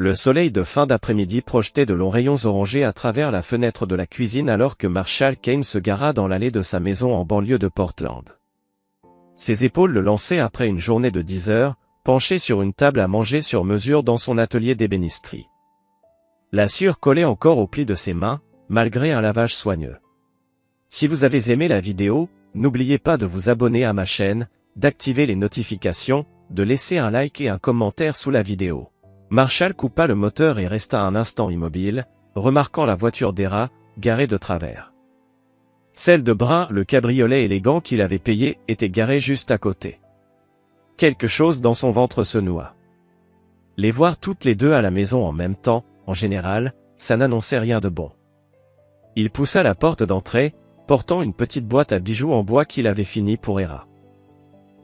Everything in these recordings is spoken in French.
Le soleil de fin d'après-midi projetait de longs rayons orangés à travers la fenêtre de la cuisine alors que Marshall Kane se gara dans l'allée de sa maison en banlieue de Portland. Ses épaules le lançaient après une journée de 10 heures, penché sur une table à manger sur mesure dans son atelier d'ébénisterie. La sueur collait encore aux plis de ses mains, malgré un lavage soigneux. Si vous avez aimé la vidéo, n'oubliez pas de vous abonner à ma chaîne, d'activer les notifications, de laisser un like et un commentaire sous la vidéo. Marshall coupa le moteur et resta un instant immobile, remarquant la voiture d'Era, garée de travers. Celle de Brun, le cabriolet élégant qu'il avait payé, était garée juste à côté. Quelque chose dans son ventre se noua. Les voir toutes les deux à la maison en même temps, en général, ça n'annonçait rien de bon. Il poussa la porte d'entrée, portant une petite boîte à bijoux en bois qu'il avait fini pour Era.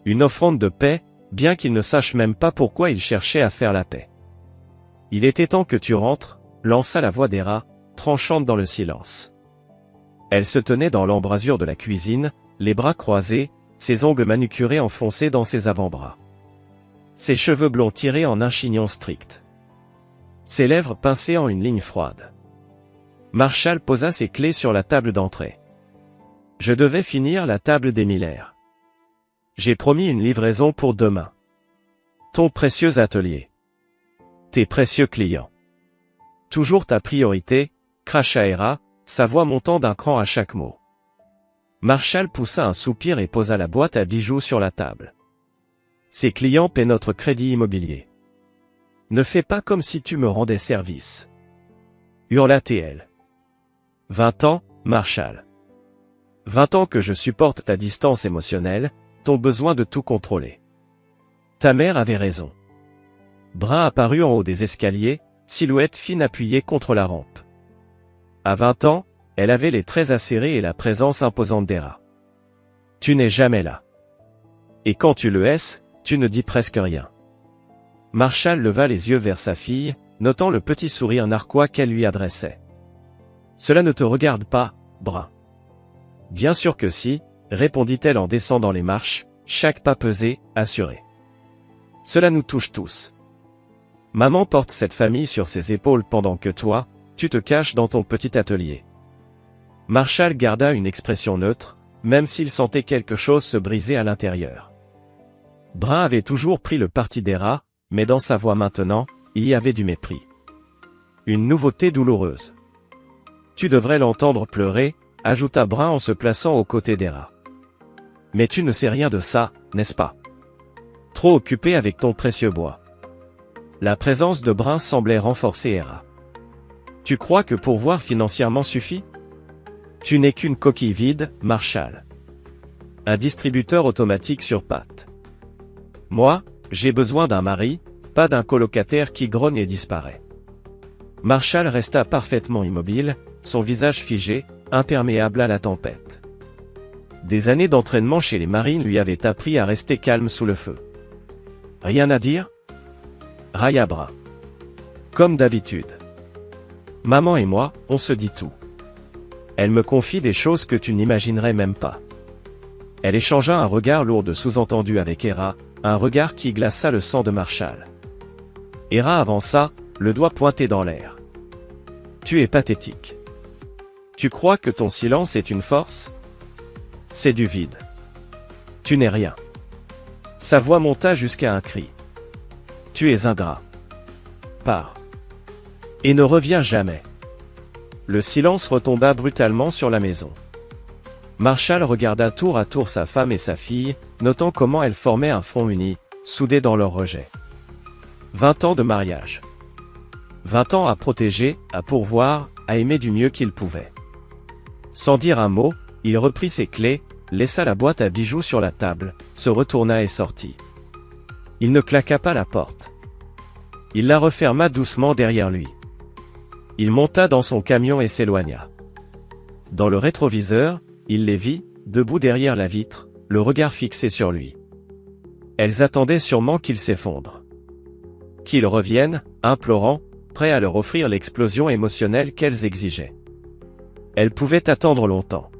Une offrande de paix, bien qu'il ne sache même pas pourquoi il cherchait à faire la paix. Il était temps que tu rentres, lança la voix d'Era, tranchante dans le silence. Elle se tenait dans l'embrasure de la cuisine, les bras croisés, ses ongles manucurés enfoncés dans ses avant-bras. Ses cheveux blonds tirés en un chignon strict. Ses lèvres pincées en une ligne froide. Marshall posa ses clés sur la table d'entrée. Je devais finir la table des Miller. J'ai promis une livraison pour demain. Ton précieux atelier. Tes précieux clients. Toujours ta priorité, cracha Era, sa voix montant d'un cran à chaque mot. Marshall poussa un soupir et posa la boîte à bijoux sur la table. Ces clients paient notre crédit immobilier. Ne fais pas comme si tu me rendais service. Hurla TL. 20 ans, Marshall. 20 ans que je supporte ta distance émotionnelle, ton besoin de tout contrôler. Ta mère avait raison. Brun apparut en haut des escaliers, silhouette fine appuyée contre la rampe. À 20 ans, elle avait les traits acérés et la présence imposante d'Era. Tu n'es jamais là. Et quand tu le es, tu ne dis presque rien. Marshall leva les yeux vers sa fille, notant le petit sourire narquois qu'elle lui adressait. Cela ne te regarde pas, Brun. Bien sûr que si, répondit-elle en descendant les marches, chaque pas pesé, assuré. Cela nous touche tous. Maman porte cette famille sur ses épaules pendant que toi, tu te caches dans ton petit atelier. Marshall garda une expression neutre, même s'il sentait quelque chose se briser à l'intérieur. Brun avait toujours pris le parti d'Era, mais dans sa voix maintenant, il y avait du mépris. Une nouveauté douloureuse. Tu devrais l'entendre pleurer, ajouta Brun en se plaçant aux côtés d'Era. Mais tu ne sais rien de ça, n'est-ce pas? Trop occupé avec ton précieux bois. La présence de Brun semblait renforcer Era. Tu crois que pourvoir financièrement suffit? Tu n'es qu'une coquille vide, Marshall. Un distributeur automatique sur pattes. Moi, j'ai besoin d'un mari, pas d'un colocataire qui grogne et disparaît. Marshall resta parfaitement immobile, son visage figé, imperméable à la tempête. Des années d'entraînement chez les Marines lui avaient appris à rester calme sous le feu. Rien à dire? Railla Brun. Comme d'habitude. Maman et moi, on se dit tout. Elle me confie des choses que tu n'imaginerais même pas. Elle échangea un regard lourd de sous-entendu avec Era, un regard qui glaça le sang de Marshall. Era avança, le doigt pointé dans l'air. Tu es pathétique. Tu crois que ton silence est une force? C'est du vide. Tu n'es rien. Sa voix monta jusqu'à un cri. Tu es ingrat. Pars. Et ne reviens jamais. Le silence retomba brutalement sur la maison. Marshall regarda tour à tour sa femme et sa fille, notant comment elles formaient un front uni, soudés dans leur rejet. 20 ans de mariage. 20 ans à protéger, à pourvoir, à aimer du mieux qu'il pouvait. Sans dire un mot, il reprit ses clés, laissa la boîte à bijoux sur la table, se retourna et sortit. Il ne claqua pas la porte. Il la referma doucement derrière lui. Il monta dans son camion et s'éloigna. Dans le rétroviseur, il les vit, debout derrière la vitre, le regard fixé sur lui. Elles attendaient sûrement qu'il s'effondre. Qu'il revienne, implorant, prêt à leur offrir l'explosion émotionnelle qu'elles exigeaient. Elles pouvaient attendre longtemps.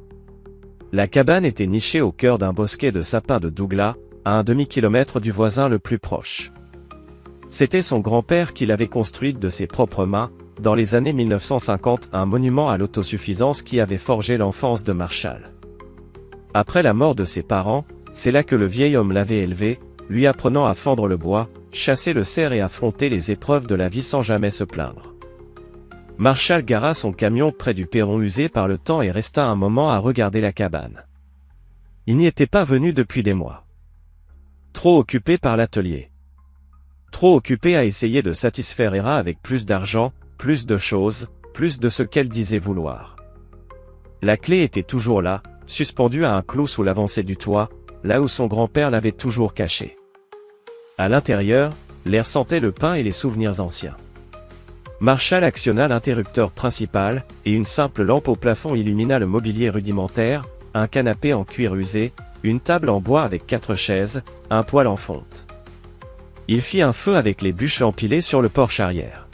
La cabane était nichée au cœur d'un bosquet de sapins de Douglas, à un demi-kilomètre du voisin le plus proche. C'était son grand-père qui l'avait construite de ses propres mains, dans les années 1950, un monument à l'autosuffisance qui avait forgé l'enfance de Marshall. Après la mort de ses parents, c'est là que le vieil homme l'avait élevé, lui apprenant à fendre le bois, chasser le cerf et affronter les épreuves de la vie sans jamais se plaindre. Marshall gara son camion près du perron usé par le temps et resta un moment à regarder la cabane. Il n'y était pas venu depuis des mois. Trop occupé par l'atelier. Trop occupé à essayer de satisfaire Hera avec plus d'argent, plus de choses, plus de ce qu'elle disait vouloir. La clé était toujours là, suspendue à un clou sous l'avancée du toit, là où son grand-père l'avait toujours cachée. À l'intérieur, l'air sentait le pain et les souvenirs anciens. Marshall actionna l'interrupteur principal, et une simple lampe au plafond illumina le mobilier rudimentaire, un canapé en cuir usé, une table en bois avec 4 chaises, un poêle en fonte. Il fit un feu avec les bûches empilées sur le porche arrière.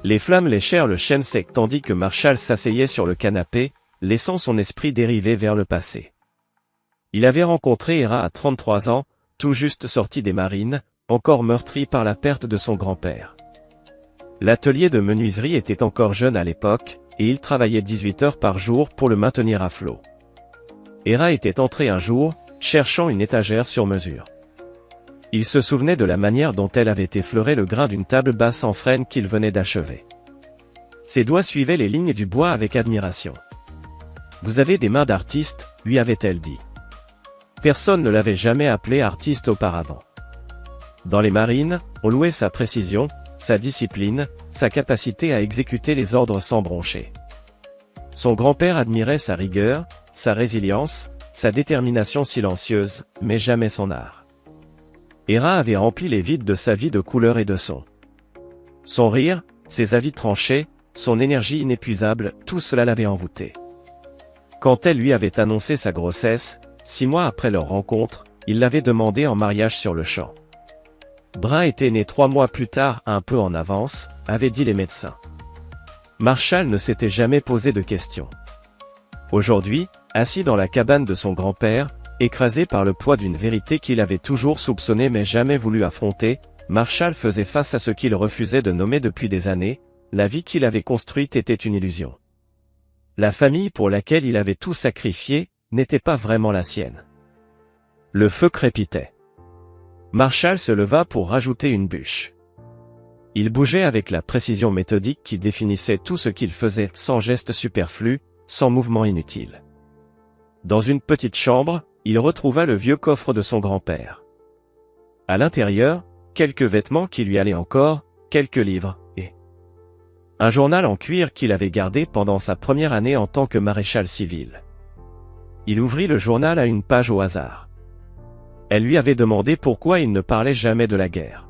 Les flammes léchèrent le chêne sec tandis que Marshall s'asseyait sur le canapé, laissant son esprit dériver vers le passé. Il avait rencontré Hera à 33 ans, tout juste sorti des marines, encore meurtri par la perte de son grand-père. L'atelier de menuiserie était encore jeune à l'époque, et il travaillait 18 heures par jour pour le maintenir à flot. Hera était entrée un jour, cherchant une étagère sur mesure. Il se souvenait de la manière dont elle avait effleuré le grain d'une table basse en frêne qu'il venait d'achever. Ses doigts suivaient les lignes du bois avec admiration. « Vous avez des mains d'artiste », lui avait-elle dit. Personne ne l'avait jamais appelé artiste auparavant. Dans les marines, on louait sa précision, sa discipline, sa capacité à exécuter les ordres sans broncher. Son grand-père admirait sa rigueur, sa résilience, sa détermination silencieuse, mais jamais son art. Hera avait rempli les vides de sa vie de couleurs et de sons. Son rire, ses avis tranchés, son énergie inépuisable, tout cela l'avait envoûté. Quand elle lui avait annoncé sa grossesse, 6 mois après leur rencontre, il l'avait demandé en mariage sur le champ. Brun était né 3 mois plus tard, un peu en avance, avaient dit les médecins. Marshall ne s'était jamais posé de questions. Aujourd'hui, assis dans la cabane de son grand-père, écrasé par le poids d'une vérité qu'il avait toujours soupçonnée mais jamais voulu affronter, Marshall faisait face à ce qu'il refusait de nommer depuis des années, la vie qu'il avait construite était une illusion. La famille pour laquelle il avait tout sacrifié, n'était pas vraiment la sienne. Le feu crépitait. Marshall se leva pour rajouter une bûche. Il bougeait avec la précision méthodique qui définissait tout ce qu'il faisait, sans geste superflu, sans mouvement inutile. Dans une petite chambre, il retrouva le vieux coffre de son grand-père. À l'intérieur, quelques vêtements qui lui allaient encore, quelques livres, et un journal en cuir qu'il avait gardé pendant sa première année en tant que maréchal civil. Il ouvrit le journal à une page au hasard. Elle lui avait demandé pourquoi il ne parlait jamais de la guerre.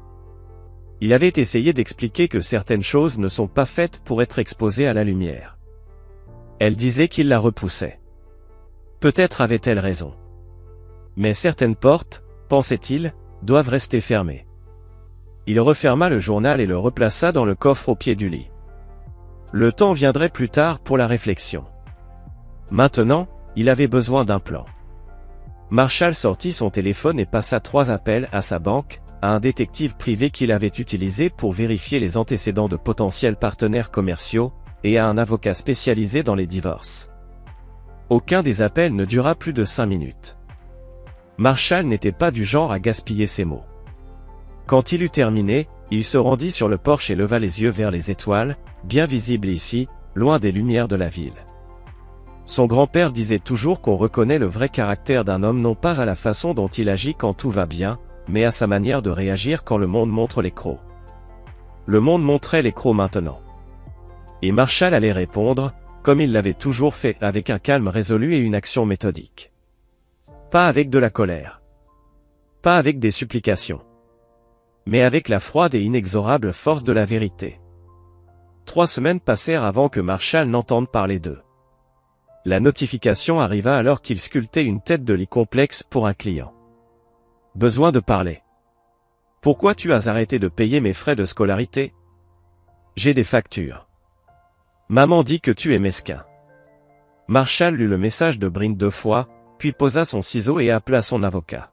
Il avait essayé d'expliquer que certaines choses ne sont pas faites pour être exposées à la lumière. Elle disait qu'il la repoussait. Peut-être avait-elle raison. Mais certaines portes, pensait-il, doivent rester fermées. Il referma le journal et le replaça dans le coffre au pied du lit. Le temps viendrait plus tard pour la réflexion. Maintenant, il avait besoin d'un plan. Marshall sortit son téléphone et passa 3 appels à sa banque, à un détective privé qu'il avait utilisé pour vérifier les antécédents de potentiels partenaires commerciaux, et à un avocat spécialisé dans les divorces. Aucun des appels ne dura plus de 5 minutes. Marshall n'était pas du genre à gaspiller ses mots. Quand il eut terminé, il se rendit sur le porche et leva les yeux vers les étoiles, bien visibles ici, loin des lumières de la ville. Son grand-père disait toujours qu'on reconnaît le vrai caractère d'un homme non pas à la façon dont il agit quand tout va bien, mais à sa manière de réagir quand le monde montre les crocs. Le monde montrait les crocs maintenant. Et Marshall allait répondre, comme il l'avait toujours fait, avec un calme résolu et une action méthodique. Pas avec de la colère. Pas avec des supplications. Mais avec la froide et inexorable force de la vérité. 3 semaines passèrent avant que Marshall n'entende parler d'eux. La notification arriva alors qu'il sculptait une tête de lit complexe pour un client. Besoin de parler. Pourquoi tu as arrêté de payer mes frais de scolarité? J'ai des factures. Maman dit que tu es mesquin. Marshall lut le message de Brin 2 fois, puis posa son ciseau et appela son avocat.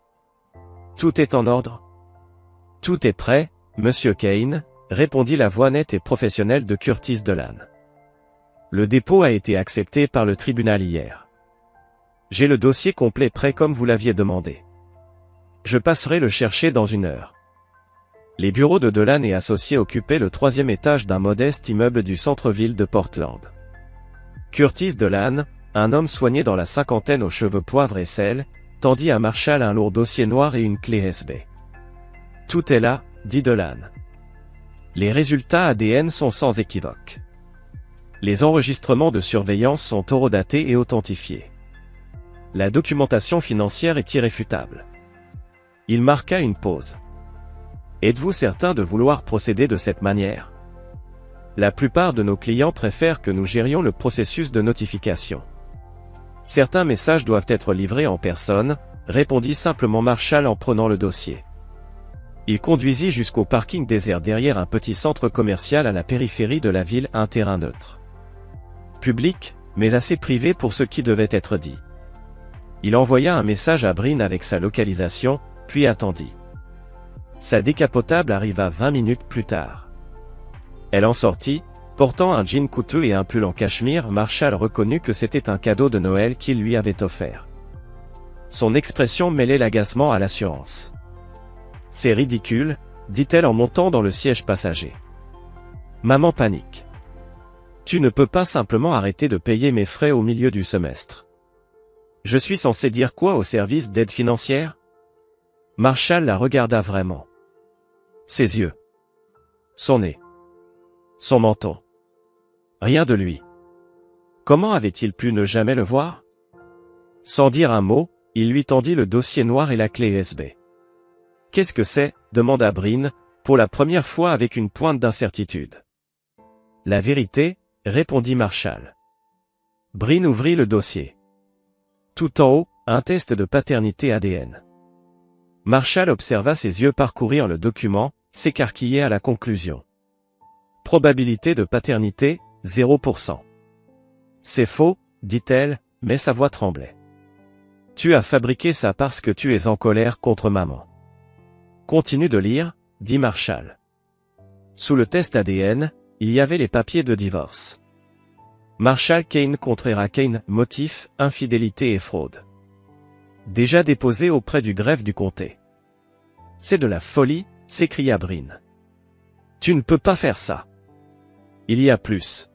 Tout est en ordre? Tout est prêt, Monsieur Kane, répondit la voix nette et professionnelle de Curtis Delanne. Le dépôt a été accepté par le tribunal hier. J'ai le dossier complet prêt comme vous l'aviez demandé. Je passerai le chercher dans 1 heure. Les bureaux de Delanne et associés occupaient le 3e étage d'un modeste immeuble du centre-ville de Portland. Curtis Delanne, un homme soigné dans la cinquantaine aux cheveux poivre et sel, tendit à Marshall un lourd dossier noir et une clé USB. Tout est là, dit Delanne. Les résultats ADN sont sans équivoque. Les enregistrements de surveillance sont horodatés et authentifiés. La documentation financière est irréfutable. Il marqua une pause. Êtes-vous certain de vouloir procéder de cette manière? La plupart de nos clients préfèrent que nous gérions le processus de notification. Certains messages doivent être livrés en personne, répondit simplement Marshall en prenant le dossier. Il conduisit jusqu'au parking désert derrière un petit centre commercial à la périphérie de la ville, un terrain neutre. Public, mais assez privé pour ce qui devait être dit. Il envoya un message à Bryn avec sa localisation, puis attendit. Sa décapotable arriva 20 minutes plus tard. Elle en sortit, portant un jean coûteux et un pull en cachemire. Marshall reconnut que c'était un cadeau de Noël qu'il lui avait offert. Son expression mêlait l'agacement à l'assurance. « C'est ridicule, dit-elle en montant dans le siège passager. Maman panique. Tu ne peux pas simplement arrêter de payer mes frais au milieu du semestre. Je suis censé dire quoi au service d'aide financière? Marshall la regarda vraiment. Ses yeux. Son nez. Son menton. Rien de lui. Comment avait-il pu ne jamais le voir? Sans dire un mot, il lui tendit le dossier noir et la clé USB. Qu'est-ce que c'est? Demanda Bryn, pour la première fois avec une pointe d'incertitude. La vérité, répondit Marshall. Bryn ouvrit le dossier. Tout en haut, un test de paternité ADN. Marshall observa ses yeux parcourir le document, s'écarquiller à la conclusion. Probabilité de paternité, 0%. C'est faux, dit-elle, mais sa voix tremblait. Tu as fabriqué ça parce que tu es en colère contre maman. Continue de lire, dit Marshall. Sous le test ADN, il y avait les papiers de divorce. Marshall Kane contre Era Kane, motif, infidélité et fraude. Déjà déposé auprès du greffe du comté. C'est de la folie, s'écria Bryn. Tu ne peux pas faire ça. Il y a plus.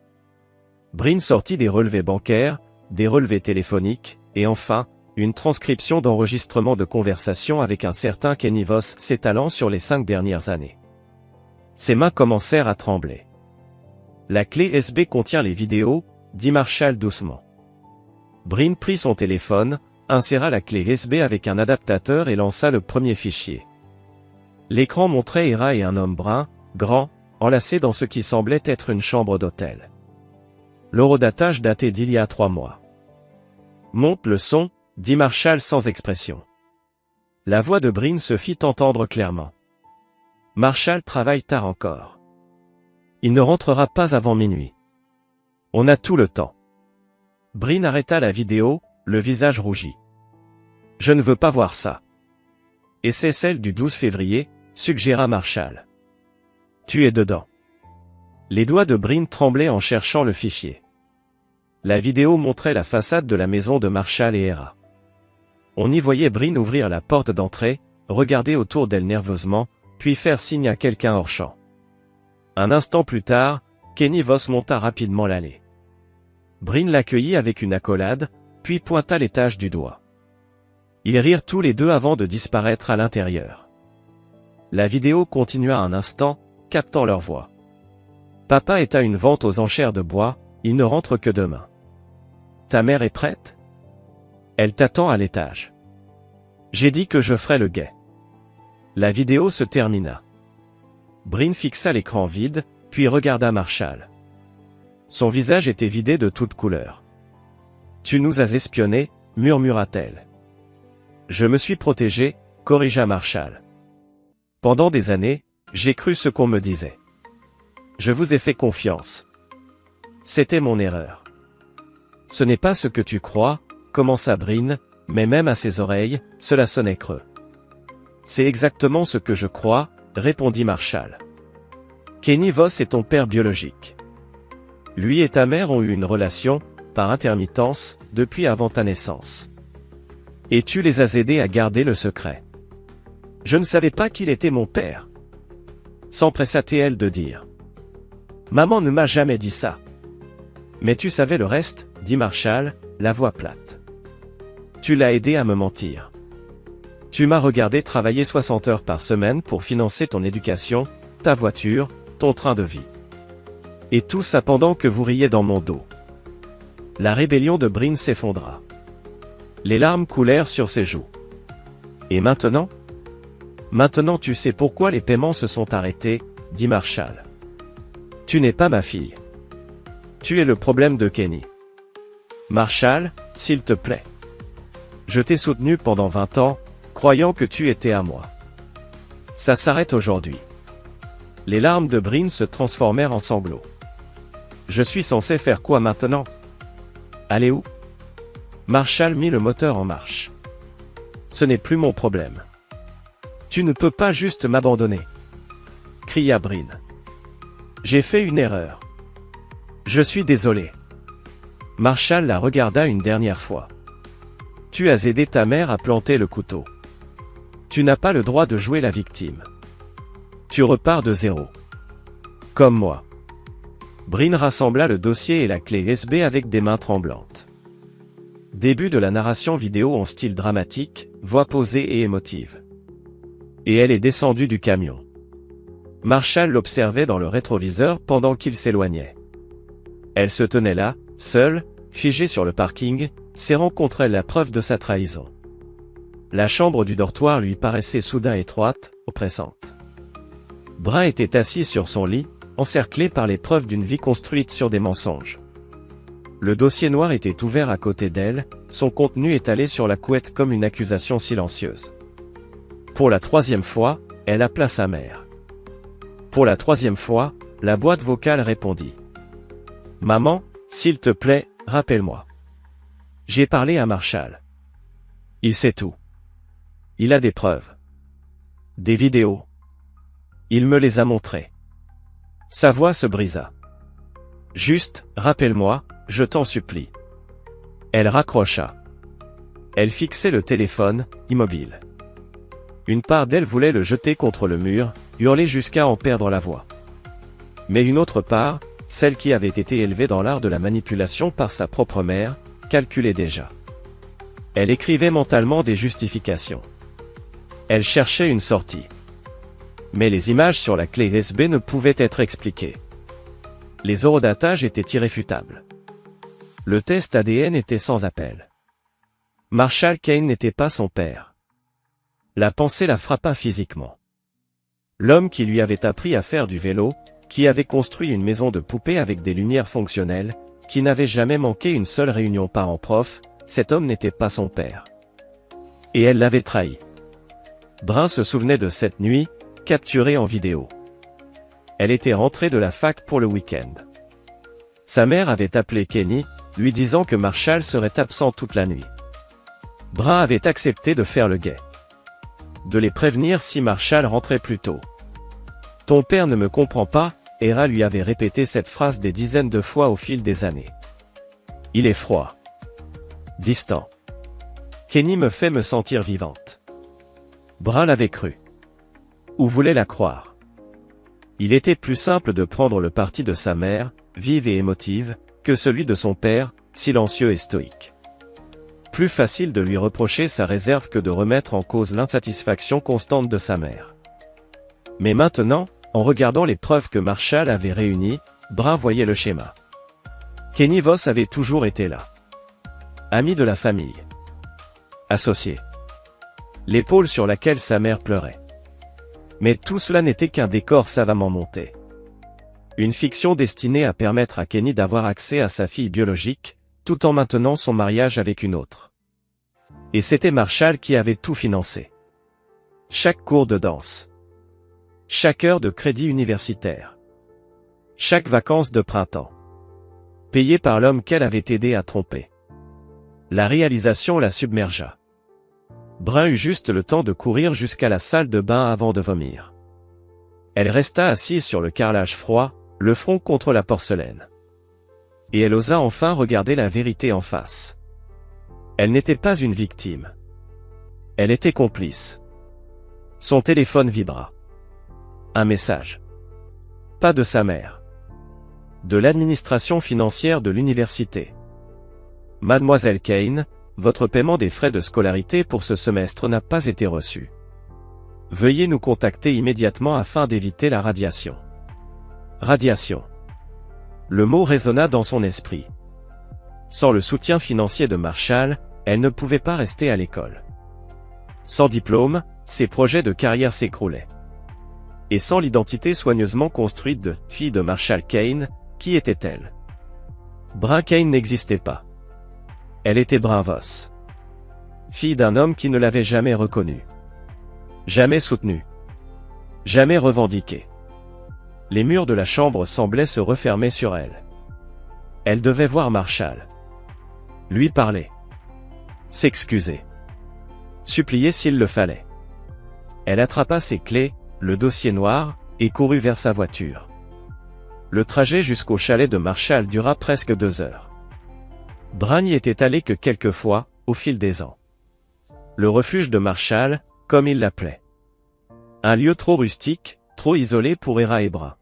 Bryn sortit des relevés bancaires, des relevés téléphoniques, et enfin, une transcription d'enregistrement de conversation avec un certain Kenny Voss s'étalant sur les 5 dernières années. Ses mains commencèrent à trembler. La clé USB contient les vidéos, dit Marshall doucement. Bryn prit son téléphone, inséra la clé USB avec un adaptateur et lança le premier fichier. L'écran montrait Era et un homme brun, grand, enlacé dans ce qui semblait être une chambre d'hôtel. L'horodatage datait d'il y a 3 mois. Monte le son, dit Marshall sans expression. La voix de Bryn se fit entendre clairement. Marshall travaille tard encore. Il ne rentrera pas avant minuit. On a tout le temps. Bryn arrêta la vidéo, le visage rougi. Je ne veux pas voir ça. Et c'est celle du 12 février, suggéra Marshall. Tu es dedans. Les doigts de Bryn tremblaient en cherchant le fichier. La vidéo montrait la façade de la maison de Marshall et Era. On y voyait Bryn ouvrir la porte d'entrée, regarder autour d'elle nerveusement, puis faire signe à quelqu'un hors champ. Un instant plus tard, Kenny Voss monta rapidement l'allée. Bryn l'accueillit avec une accolade, puis pointa l'étage du doigt. Ils rirent tous les deux avant de disparaître à l'intérieur. La vidéo continua un instant, captant leur voix. Papa est à une vente aux enchères de bois, il ne rentre que demain. Ta mère est prête? Elle t'attend à l'étage. J'ai dit que je ferais le guet. La vidéo se termina. Bryn fixa l'écran vide, puis regarda Marshall. Son visage était vidé de toute couleur. Tu nous as espionnés, murmura-t-elle. Je me suis protégé, corrigea Marshall. Pendant des années, j'ai cru ce qu'on me disait. Je vous ai fait confiance. C'était mon erreur. Ce n'est pas ce que tu crois, commença Bryn, mais même à ses oreilles, cela sonnait creux. C'est exactement ce que je crois, répondit Marshall. Kenny Voss est ton père biologique. Lui et ta mère ont eu une relation, par intermittence, depuis avant ta naissance. Et tu les as aidés à garder le secret. Je ne savais pas qu'il était mon père. S'empressa-t-elle de dire. Maman ne m'a jamais dit ça. Mais tu savais le reste, dit Marshall, la voix plate. Tu l'as aidé à me mentir. Tu m'as regardé travailler 60 heures par semaine pour financer ton éducation, ta voiture, ton train de vie. Et tout ça pendant que vous riez dans mon dos. La rébellion de Bryn s'effondra. Les larmes coulèrent sur ses joues. Et maintenant? Maintenant tu sais pourquoi les paiements se sont arrêtés, dit Marshall. Tu n'es pas ma fille. Tu es le problème de Kenny. Marshall, s'il te plaît. Je t'ai soutenu pendant 20 ans, croyant que tu étais à moi. Ça s'arrête aujourd'hui. Les larmes de Bryn se transformèrent en sanglots. Je suis censé faire quoi maintenant? Aller où? Marshall mit le moteur en marche. Ce n'est plus mon problème. Tu ne peux pas juste m'abandonner, cria Bryn. J'ai fait une erreur. Je suis désolé. Marshall la regarda une dernière fois. Tu as aidé ta mère à planter le couteau. Tu n'as pas le droit de jouer la victime. Tu repars de zéro. Comme moi. Bryn rassembla le dossier et la clé USB avec des mains tremblantes. Début de la narration vidéo en style dramatique, voix posée et émotive. Et elle est descendue du camion. Marshall l'observait dans le rétroviseur pendant qu'il s'éloignait. Elle se tenait là, seule, figée sur le parking, serrant contre elle la preuve de sa trahison. La chambre du dortoir lui paraissait soudain étroite, oppressante. Bryn était assis sur son lit, encerclé par les preuves d'une vie construite sur des mensonges. Le dossier noir était ouvert à côté d'elle, son contenu étalé sur la couette comme une accusation silencieuse. Pour la 3e fois, elle appela sa mère. Pour la 3e fois, la boîte vocale répondit. « Maman, s'il te plaît, rappelle-moi. J'ai parlé à Marshall. Il sait tout. Il a des preuves. Des vidéos. Il me les a montrées. » Sa voix se brisa. « Juste, rappelle-moi, je t'en supplie. » Elle raccrocha. Elle fixait le téléphone, immobile. Une part d'elle voulait le jeter contre le mur, hurler jusqu'à en perdre la voix. Mais une autre part, celle qui avait été élevée dans l'art de la manipulation par sa propre mère, calculait déjà. Elle écrivait mentalement des justifications. Elle cherchait une sortie. Mais les images sur la clé USB ne pouvaient être expliquées. Les horodatages étaient irréfutables. Le test ADN était sans appel. Marshall Kane n'était pas son père. La pensée la frappa physiquement. L'homme qui lui avait appris à faire du vélo, qui avait construit une maison de poupée avec des lumières fonctionnelles, qui n'avait jamais manqué une seule réunion parents-prof, cet homme n'était pas son père. Et elle l'avait trahi. Bryn se souvenait de cette nuit, capturée en vidéo. Elle était rentrée de la fac pour le week-end. Sa mère avait appelé Kenny, lui disant que Marshall serait absent toute la nuit. Bryn avait accepté de faire le guet. De les prévenir si Marshall rentrait plus tôt. Ton père ne me comprend pas, Hera lui avait répété cette phrase des dizaines de fois au fil des années. Il est froid. Distant. Kenny me fait me sentir vivante. Bryn l'avait cru. Ou voulait la croire. Il était plus simple de prendre le parti de sa mère, vive et émotive, que celui de son père, silencieux et stoïque. Plus facile de lui reprocher sa réserve que de remettre en cause l'insatisfaction constante de sa mère. Mais maintenant, en regardant les preuves que Marshall avait réunies, Bryn voyait le schéma. Kenny Voss avait toujours été là. Ami de la famille. Associé. L'épaule sur laquelle sa mère pleurait. Mais tout cela n'était qu'un décor savamment monté. Une fiction destinée à permettre à Kenny d'avoir accès à sa fille biologique, tout en maintenant son mariage avec une autre. Et c'était Marshall qui avait tout financé. Chaque cours de danse. Chaque heure de crédit universitaire. Chaque vacances de printemps. Payé par l'homme qu'elle avait aidé à tromper. La réalisation la submergea. Bryn eut juste le temps de courir jusqu'à la salle de bain avant de vomir. Elle resta assise sur le carrelage froid, le front contre la porcelaine. Et elle osa enfin regarder la vérité en face. Elle n'était pas une victime. Elle était complice. Son téléphone vibra. Un message. Pas de sa mère. De l'administration financière de l'université. Mademoiselle Kane, votre paiement des frais de scolarité pour ce semestre n'a pas été reçu. Veuillez nous contacter immédiatement afin d'éviter la radiation. Radiation. Le mot résonna dans son esprit. Sans le soutien financier de Marshall, elle ne pouvait pas rester à l'école. Sans diplôme, ses projets de carrière s'écroulaient. Et sans l'identité soigneusement construite de fille de Marshall Kane, qui était-elle? Bryn Kane n'existait pas. Elle était Bryn Voss. Fille d'un homme qui ne l'avait jamais reconnue. Jamais soutenue. Jamais revendiquée. Les murs de la chambre semblaient se refermer sur elle. Elle devait voir Marshall. Lui parler. S'excuser. Supplier s'il le fallait. Elle attrapa ses clés, le dossier noir, et courut vers sa voiture. Le trajet jusqu'au chalet de Marshall dura presque 2 heures. Bryn n'y était allé que quelques fois, au fil des ans. Le refuge de Marshall, comme il l'appelait. Un lieu trop rustique, trop isolé pour Hera et Bryn.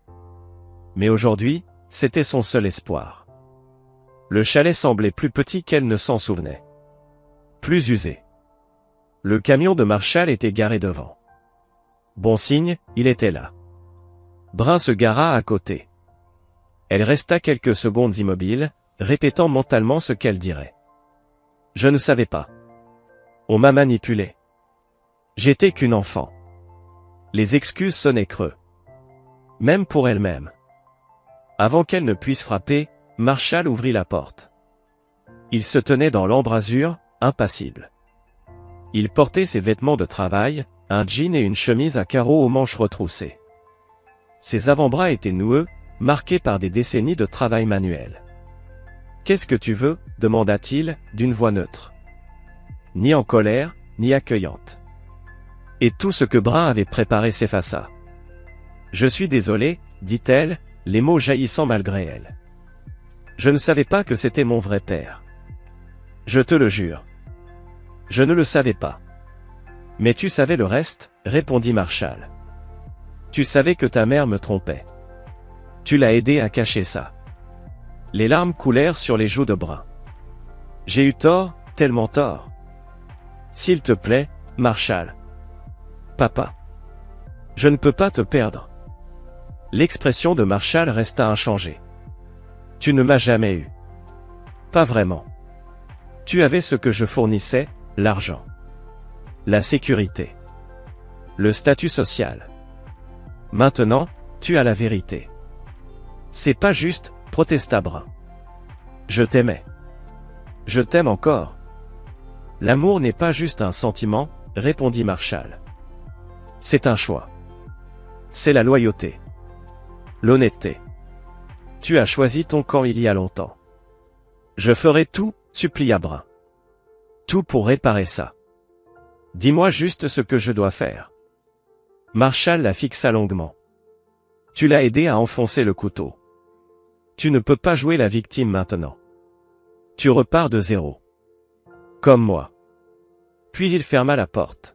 Mais aujourd'hui, c'était son seul espoir. Le chalet semblait plus petit qu'elle ne s'en souvenait. Plus usé. Le camion de Marshall était garé devant. Bon signe, il était là. Bryn se gara à côté. Elle resta quelques secondes immobile, répétant mentalement ce qu'elle dirait. Je ne savais pas. On m'a manipulé. J'étais qu'une enfant. Les excuses sonnaient creux. Même pour elle-même. Avant qu'elle ne puisse frapper, Marshall ouvrit la porte. Il se tenait dans l'embrasure, impassible. Il portait ses vêtements de travail, un jean et une chemise à carreaux aux manches retroussées. Ses avant-bras étaient noueux, marqués par des décennies de travail manuel. « Qu'est-ce que tu veux » demanda-t-il, d'une voix neutre. Ni en colère, ni accueillante. Et tout ce que Bryn avait préparé s'effaça. « Je suis désolé, dit-elle, les mots jaillissant malgré elle. Je ne savais pas que c'était mon vrai père. Je te le jure. Je ne le savais pas. Mais tu savais le reste, répondit Marshall. Tu savais que ta mère me trompait. Tu l'as aidé à cacher ça. Les larmes coulèrent sur les joues de Bryn. J'ai eu tort, tellement tort. S'il te plaît, Marshall. Papa. Je ne peux pas te perdre. L'expression de Marshall resta inchangée. Tu ne m'as jamais eu. Pas vraiment. Tu avais ce que je fournissais, l'argent. La sécurité. Le statut social. Maintenant, tu as la vérité. C'est pas juste, protesta Bryn. Je t'aimais. Je t'aime encore. L'amour n'est pas juste un sentiment, répondit Marshall. C'est un choix. C'est la loyauté. L'honnêteté. Tu as choisi ton camp il y a longtemps. Je ferai tout, supplia Bryn. Tout pour réparer ça. Dis-moi juste ce que je dois faire. Marshall la fixa longuement. Tu l'as aidé à enfoncer le couteau. Tu ne peux pas jouer la victime maintenant. Tu repars de zéro. Comme moi. Puis il ferma la porte.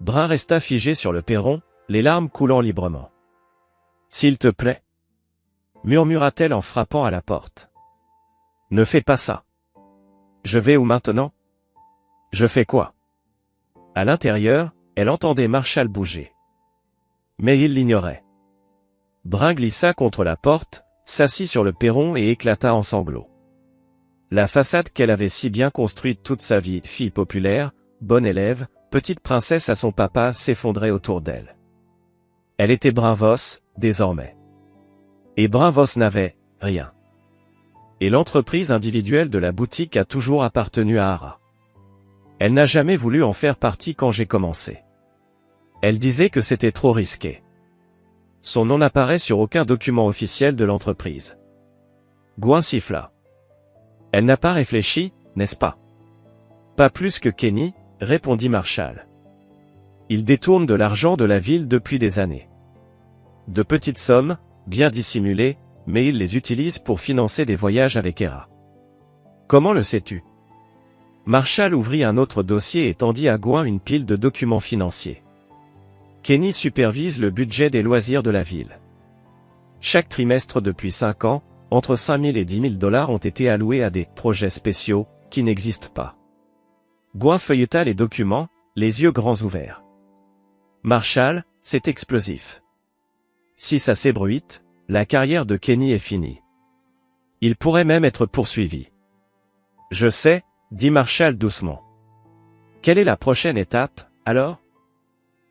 Bryn resta figé sur le perron, les larmes coulant librement. S'il te plaît, murmura-t-elle en frappant à la porte. Ne fais pas ça. Je vais où maintenant? Je fais quoi? À l'intérieur, elle entendait Marshall bouger. Mais il l'ignorait. Bryn glissa contre la porte, s'assit sur le perron et éclata en sanglots. La façade qu'elle avait si bien construite toute sa vie, fille populaire, bonne élève, petite princesse à son papa, s'effondrait autour d'elle. Elle était Bryn Voss, désormais. Et Bryn Voss n'avait rien. Et l'entreprise individuelle de la boutique a toujours appartenu à Hara. Elle n'a jamais voulu en faire partie quand j'ai commencé. Elle disait que c'était trop risqué. Son nom n'apparaît sur aucun document officiel de l'entreprise. Gouin siffla. Elle n'a pas réfléchi, n'est-ce pas? Pas plus que Kenny, répondit Marshall. Il détourne de l'argent de la ville depuis des années. De petites sommes, bien dissimulées, mais il les utilise pour financer des voyages avec Hera. Comment le sais-tu? Marshall ouvrit un autre dossier et tendit à Gwen une pile de documents financiers. Kenny supervise le budget des loisirs de la ville. Chaque trimestre depuis 5 ans, entre 5 000 et 10 000 $ ont été alloués à des « projets spéciaux » qui n'existent pas. Gwen feuilleta les documents, les yeux grands ouverts. Marshall, c'est explosif. Si ça s'ébruite, la carrière de Kenny est finie. Il pourrait même être poursuivi. Je sais, dit Marshall doucement. Quelle est la prochaine étape, alors?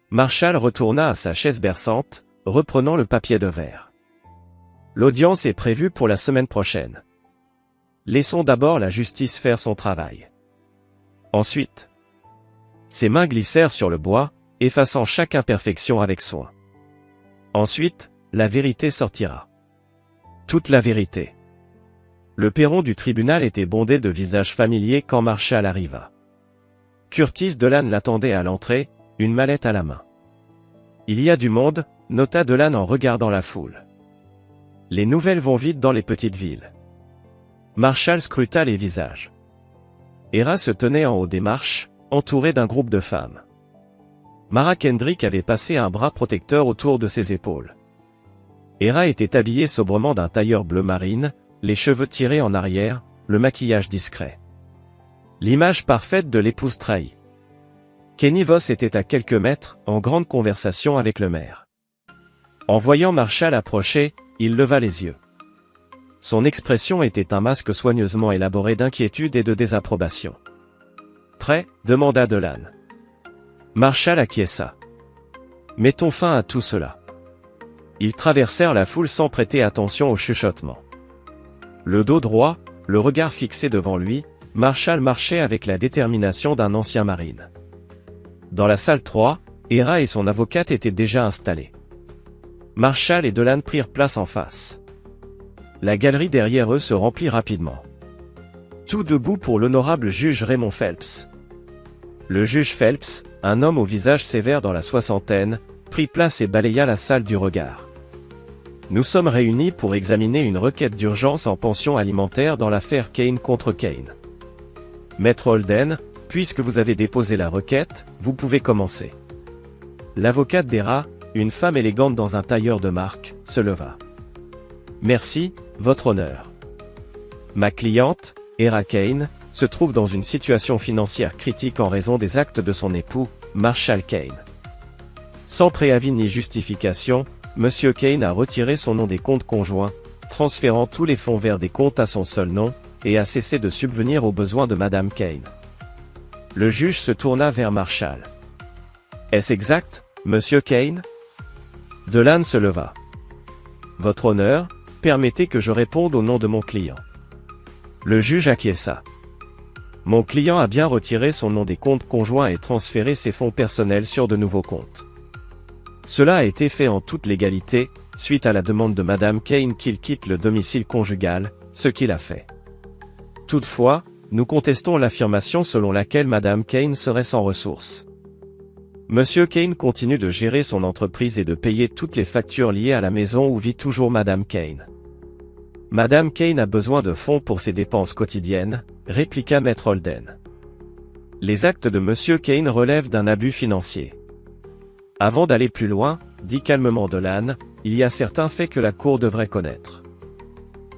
Marshall retourna à sa chaise berçante, reprenant le papier de verre. L'audience est prévue pour la semaine prochaine. Laissons d'abord la justice faire son travail. Ensuite, ses mains glissèrent sur le bois, effaçant chaque imperfection avec soin. Ensuite, la vérité sortira. Toute la vérité. Le perron du tribunal était bondé de visages familiers quand Marshall arriva. Curtis Dolan l'attendait à l'entrée, une mallette à la main. Il y a du monde, nota Dolan en regardant la foule. Les nouvelles vont vite dans les petites villes. Marshall scruta les visages. Hera se tenait en haut des marches, entourée d'un groupe de femmes. Mara Kendrick avait passé un bras protecteur autour de ses épaules. Hera était habillée sobrement d'un tailleur bleu marine, les cheveux tirés en arrière, le maquillage discret. L'image parfaite de l'épouse trahie. Kenny Voss était à quelques mètres, en grande conversation avec le maire. En voyant Marshall approcher, il leva les yeux. Son expression était un masque soigneusement élaboré d'inquiétude et de désapprobation. « Prêt ?» demanda Dolan. Marshall acquiesça. « Mettons fin à tout cela. » Ils traversèrent la foule sans prêter attention au chuchotement. Le dos droit, le regard fixé devant lui, Marshall marchait avec la détermination d'un ancien marine. Dans la salle 3, Hera et son avocate étaient déjà installés. Marshall et Dolan prirent place en face. La galerie derrière eux se remplit rapidement. Tout debout pour l'honorable juge Raymond Phelps. Le juge Phelps, un homme au visage sévère dans la soixantaine, prit place et balaya la salle du regard. Nous sommes réunis pour examiner une requête d'urgence en pension alimentaire dans l'affaire Kane contre Kane. Maître Holden, puisque vous avez déposé la requête, vous pouvez commencer. L'avocate d'Hera, une femme élégante dans un tailleur de marque, se leva. Merci, votre honneur. Ma cliente, Hera Kane, se trouve dans une situation financière critique en raison des actes de son époux, Marshall Kane. Sans préavis ni justification, Monsieur Kane a retiré son nom des comptes conjoints, transférant tous les fonds vers des comptes à son seul nom, et a cessé de subvenir aux besoins de Madame Kane. Le juge se tourna vers Marshall. Est-ce exact, Monsieur Kane? Dolan se leva. Votre honneur, permettez que je réponde au nom de mon client. Le juge acquiesça. Mon client a bien retiré son nom des comptes conjoints et transféré ses fonds personnels sur de nouveaux comptes. Cela a été fait en toute légalité, suite à la demande de Madame Kane qu'il quitte le domicile conjugal, ce qu'il a fait. Toutefois, nous contestons l'affirmation selon laquelle Madame Kane serait sans ressources. Monsieur Kane continue de gérer son entreprise et de payer toutes les factures liées à la maison où vit toujours Madame Kane. Madame Kane a besoin de fonds pour ses dépenses quotidiennes, répliqua Maître Holden. Les actes de Monsieur Kane relèvent d'un abus financier. Avant d'aller plus loin, dit calmement Dolan, il y a certains faits que la Cour devrait connaître.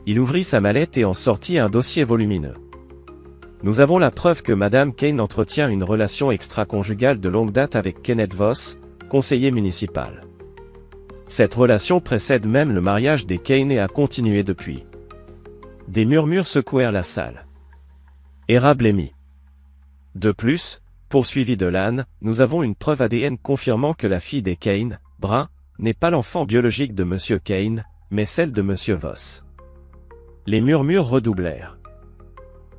Il ouvrit sa mallette et en sortit un dossier volumineux. Nous avons la preuve que Madame Kane entretient une relation extra-conjugale de longue date avec Kenneth Voss, conseiller municipal. Cette relation précède même le mariage des Kane et a continué depuis. Des murmures secouèrent la salle. Hera blêmit. De plus, poursuivit Dolan, nous avons une preuve ADN confirmant que la fille des Kane, Brun, n'est pas l'enfant biologique de Monsieur Kane, mais celle de Monsieur Voss. Les murmures redoublèrent.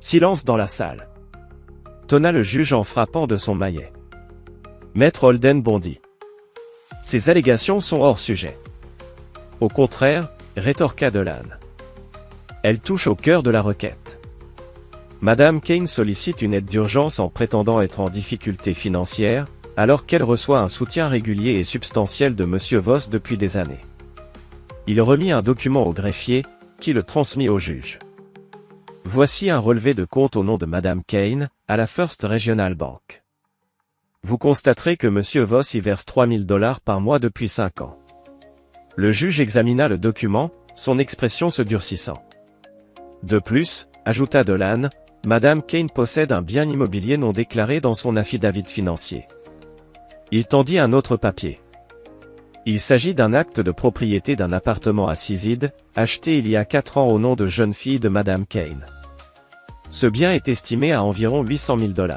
Silence dans la salle. Tonna le juge en frappant de son maillet. Maître Holden bondit. Ces allégations sont hors sujet. Au contraire, rétorqua Dolan. Elles touchent au cœur de la requête. Madame Kane sollicite une aide d'urgence en prétendant être en difficulté financière, alors qu'elle reçoit un soutien régulier et substantiel de Monsieur Voss depuis des années. Il remit un document au greffier, qui le transmit au juge. Voici un relevé de compte au nom de Madame Kane, à la First Regional Bank. Vous constaterez que Monsieur Voss y verse $3000 par mois depuis 5 ans. Le juge examina le document, son expression se durcissant. De plus, ajouta Dolan, Madame Kane possède un bien immobilier non déclaré dans son affidavit financier. Il tendit un autre papier. Il s'agit d'un acte de propriété d'un appartement à Seaside, acheté il y a 4 ans au nom de jeune fille de Madame Kane. Ce bien est estimé à environ $800 000.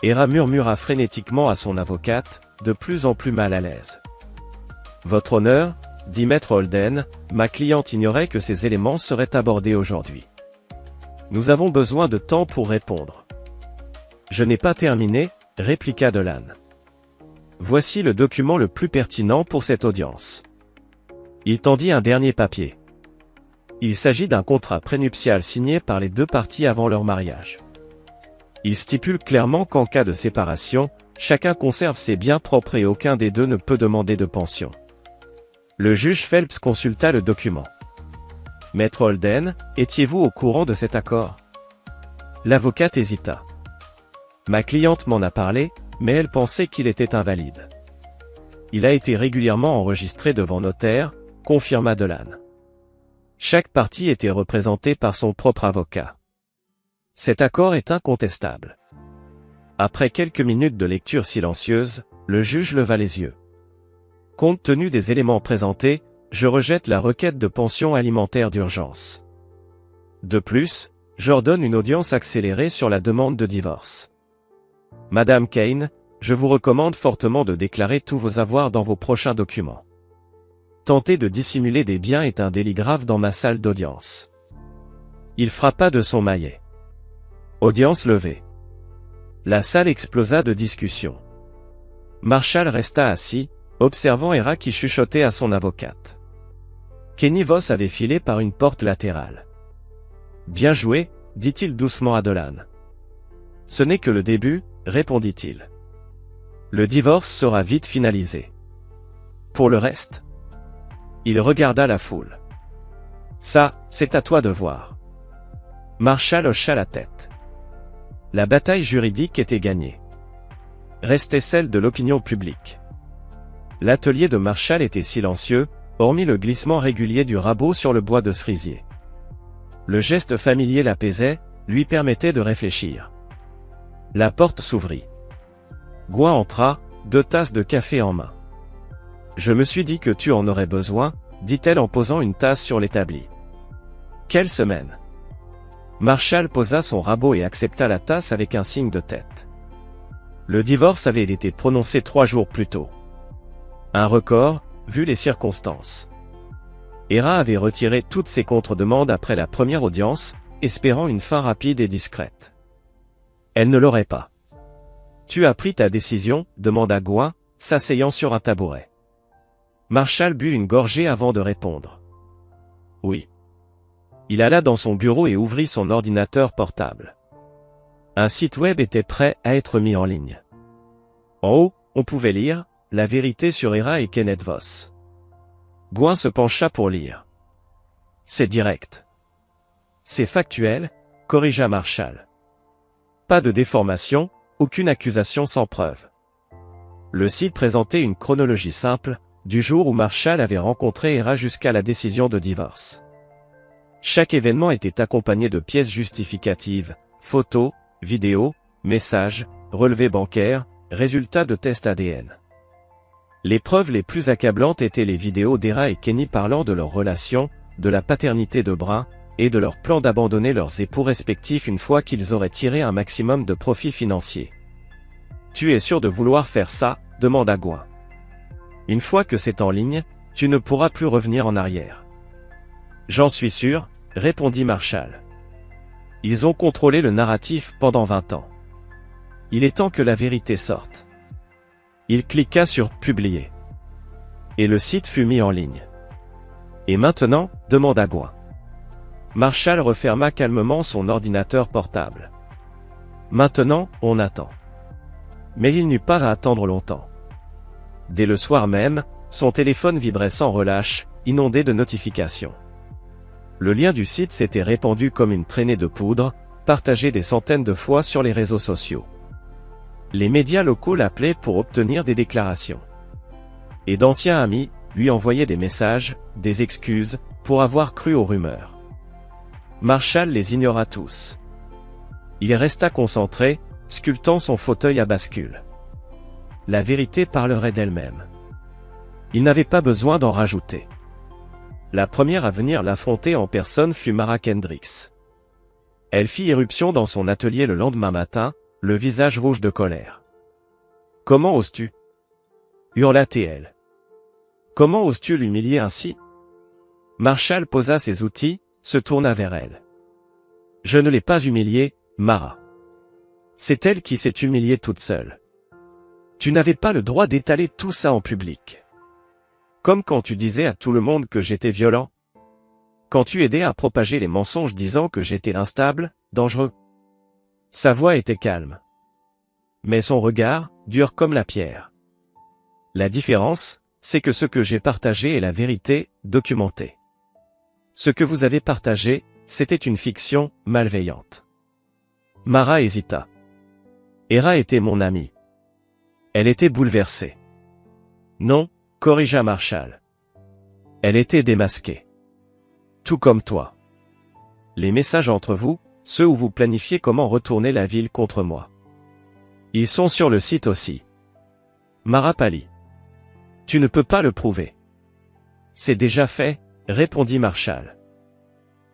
Hera murmura frénétiquement à son avocate, de plus en plus mal à l'aise. Votre honneur, dit Maître Holden, ma cliente ignorait que ces éléments seraient abordés aujourd'hui. Nous avons besoin de temps pour répondre. Je n'ai pas terminé, répliqua Dolan. Voici le document le plus pertinent pour cette audience. Il tendit un dernier papier. Il s'agit d'un contrat prénuptial signé par les 2 parties avant leur mariage. Il stipule clairement qu'en cas de séparation, chacun conserve ses biens propres et aucun des deux ne peut demander de pension. Le juge Phelps consulta le document. Maître Holden, étiez-vous au courant de cet accord? L'avocate hésita. Ma cliente m'en a parlé, mais elle pensait qu'il était invalide. Il a été régulièrement enregistré devant notaire, confirma Dolan. Chaque partie était représentée par son propre avocat. Cet accord est incontestable. Après quelques minutes de lecture silencieuse, le juge leva les yeux. Compte tenu des éléments présentés, je rejette la requête de pension alimentaire d'urgence. De plus, j'ordonne une audience accélérée sur la demande de divorce. Madame Kane, je vous recommande fortement de déclarer tous vos avoirs dans vos prochains documents. Tenter de dissimuler des biens est un délit grave dans ma salle d'audience. Il frappa de son maillet. Audience levée. La salle explosa de discussions. Marshall resta assis, observant Hera qui chuchotait à son avocate. Kenny Voss avait filé par une porte latérale. Bien joué, dit-il doucement à Dolan. Ce n'est que le début, répondit-il. Le divorce sera vite finalisé. Pour le reste? Il regarda la foule. Ça, c'est à toi de voir. Marshall hocha la tête. La bataille juridique était gagnée. Restait celle de l'opinion publique. L'atelier de Marshall était silencieux, hormis le glissement régulier du rabot sur le bois de cerisier. Le geste familier l'apaisait, lui permettait de réfléchir. La porte s'ouvrit. Gouin entra, 2 tasses de café en main. Je me suis dit que tu en aurais besoin, dit-elle en posant une tasse sur l'établi. Quelle semaine! Marshall posa son rabot et accepta la tasse avec un signe de tête. Le divorce avait été prononcé 3 jours plus tôt. Un record, vu les circonstances. Hera avait retiré toutes ses contre-demandes après la première audience, espérant une fin rapide et discrète. Elle ne l'aurait pas. Tu as pris ta décision, demanda Gouin, s'asseyant sur un tabouret. Marshall but une gorgée avant de répondre. Oui. Il alla dans son bureau et ouvrit son ordinateur portable. Un site web était prêt à être mis en ligne. En haut, on pouvait lire « La vérité sur Hera et Kenneth Voss ». Gouin se pencha pour lire. C'est direct. C'est factuel, corrigea Marshall. Pas de déformation, aucune accusation sans preuve. Le site présentait une chronologie simple, du jour où Marshall avait rencontré Hera jusqu'à la décision de divorce. Chaque événement était accompagné de pièces justificatives, photos, vidéos, messages, relevés bancaires, résultats de tests ADN. Les preuves les plus accablantes étaient les vidéos d'Hera et Kenny parlant de leur relation, de la paternité de Brun, et de leur plan d'abandonner leurs époux respectifs une fois qu'ils auraient tiré un maximum de profit financier. « Tu es sûr de vouloir faire ça ?» demanda Gouin. « Une fois que c'est en ligne, tu ne pourras plus revenir en arrière. »« J'en suis sûr, » répondit Marshall. « Ils ont contrôlé le narratif pendant 20 ans. Il est temps que la vérité sorte. » Il cliqua sur « Publier ». Et le site fut mis en ligne. « Et maintenant ?» demanda Gouin. Marshall referma calmement son ordinateur portable. « Maintenant, on attend. » Mais il n'eut pas à attendre longtemps. Dès le soir même, son téléphone vibrait sans relâche, inondé de notifications. Le lien du site s'était répandu comme une traînée de poudre, partagé des centaines de fois sur les réseaux sociaux. Les médias locaux l'appelaient pour obtenir des déclarations. Et d'anciens amis lui envoyaient des messages, des excuses, pour avoir cru aux rumeurs. Marshall les ignora tous. Il resta concentré, sculptant son fauteuil à bascule. La vérité parlerait d'elle-même. Il n'avait pas besoin d'en rajouter. La première à venir l'affronter en personne fut Mara Kendricks. Elle fit irruption dans son atelier le lendemain matin, le visage rouge de colère. « Comment oses-tu » hurla-t-elle. « Comment oses-tu l'humilier ainsi ?» Marshall posa ses outils, se tourna vers elle. « Je ne l'ai pas humiliée, Mara. C'est elle qui s'est humiliée toute seule. Tu n'avais pas le droit d'étaler tout ça en public. Comme quand tu disais à tout le monde que j'étais violent. Quand tu aidais à propager les mensonges disant que j'étais instable, dangereux. » Sa voix était calme. Mais son regard, dur comme la pierre. La différence, c'est que ce que j'ai partagé est la vérité, documentée. Ce que vous avez partagé, c'était une fiction, malveillante. Mara hésita. Hera était mon amie. Elle était bouleversée. Non, corrigea Marshall. Elle était démasquée. Tout comme toi. Les messages entre vous, ceux où vous planifiez comment retourner la ville contre moi. Ils sont sur le site aussi. Mara pâlit. Tu ne peux pas le prouver. C'est déjà fait, répondit Marshall.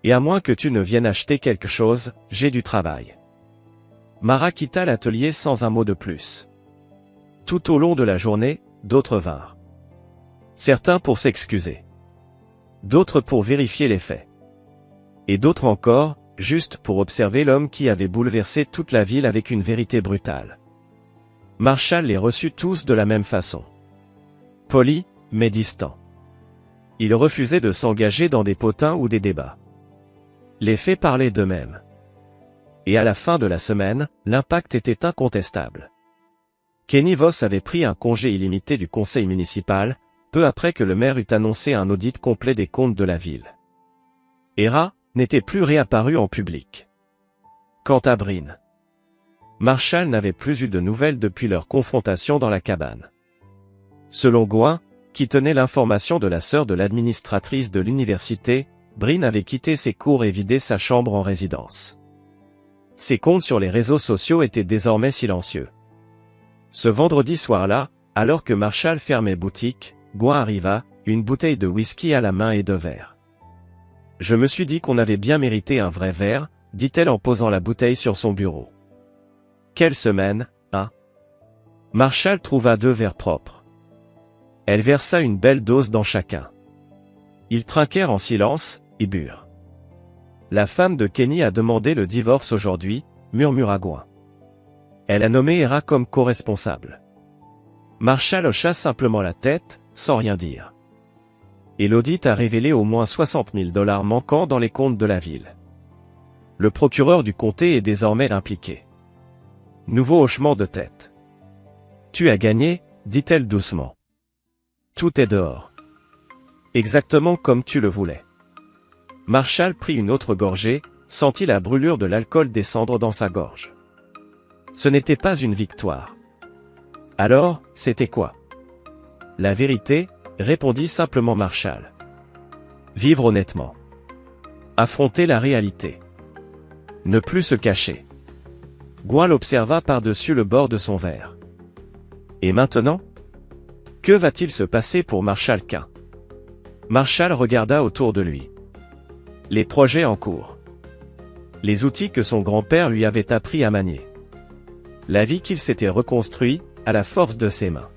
Et à moins que tu ne viennes acheter quelque chose, j'ai du travail. Mara quitta l'atelier sans un mot de plus. Tout au long de la journée, d'autres vinrent. Certains pour s'excuser. D'autres pour vérifier les faits. Et d'autres encore, juste pour observer l'homme qui avait bouleversé toute la ville avec une vérité brutale. Marshall les reçut tous de la même façon. Poli, mais distant. Il refusait de s'engager dans des potins ou des débats. Les faits parlaient d'eux-mêmes. Et à la fin de la semaine, l'impact était incontestable. Kenny Voss avait pris un congé illimité du conseil municipal, peu après que le maire eut annoncé un audit complet des comptes de la ville. Hera n'était plus réapparu en public. Quant à Bryn, Marshall n'avait plus eu de nouvelles depuis leur confrontation dans la cabane. Selon Gouin, qui tenait l'information de la sœur de l'administratrice de l'université, Bryn avait quitté ses cours et vidé sa chambre en résidence. Ses comptes sur les réseaux sociaux étaient désormais silencieux. Ce vendredi soir-là, alors que Marshall fermait boutique, Gouin arriva, une bouteille de whisky à la main et 2 verres. « Je me suis dit qu'on avait bien mérité un vrai verre, » dit-elle en posant la bouteille sur son bureau. « Quelle semaine, hein ?» Marshall trouva 2 verres propres. Elle versa une belle dose dans chacun. Ils trinquèrent en silence, et burent. « La femme de Kenny a demandé le divorce aujourd'hui, » murmura Gouin. Elle a nommé Hera comme co-responsable. Marshall hocha simplement la tête, sans rien dire. Et l'audit a révélé au moins 60 000 $ manquants dans les comptes de la ville. Le procureur du comté est désormais impliqué. Nouveau hochement de tête. « Tu as gagné, » dit-elle doucement. « Tout est dehors. Exactement comme tu le voulais. » Marshall prit une autre gorgée, sentit la brûlure de l'alcool descendre dans sa gorge. Ce n'était pas une victoire. Alors, c'était quoi? La vérité, répondit simplement Marshall. Vivre honnêtement. Affronter la réalité. Ne plus se cacher. Gouin l'observa par-dessus le bord de son verre. Et maintenant? Que va-t-il se passer pour Marshall Quinn? Marshall regarda autour de lui. Les projets en cours. Les outils que son grand-père lui avait appris à manier. La vie qu'il s'était reconstruit, à la force de ses mains.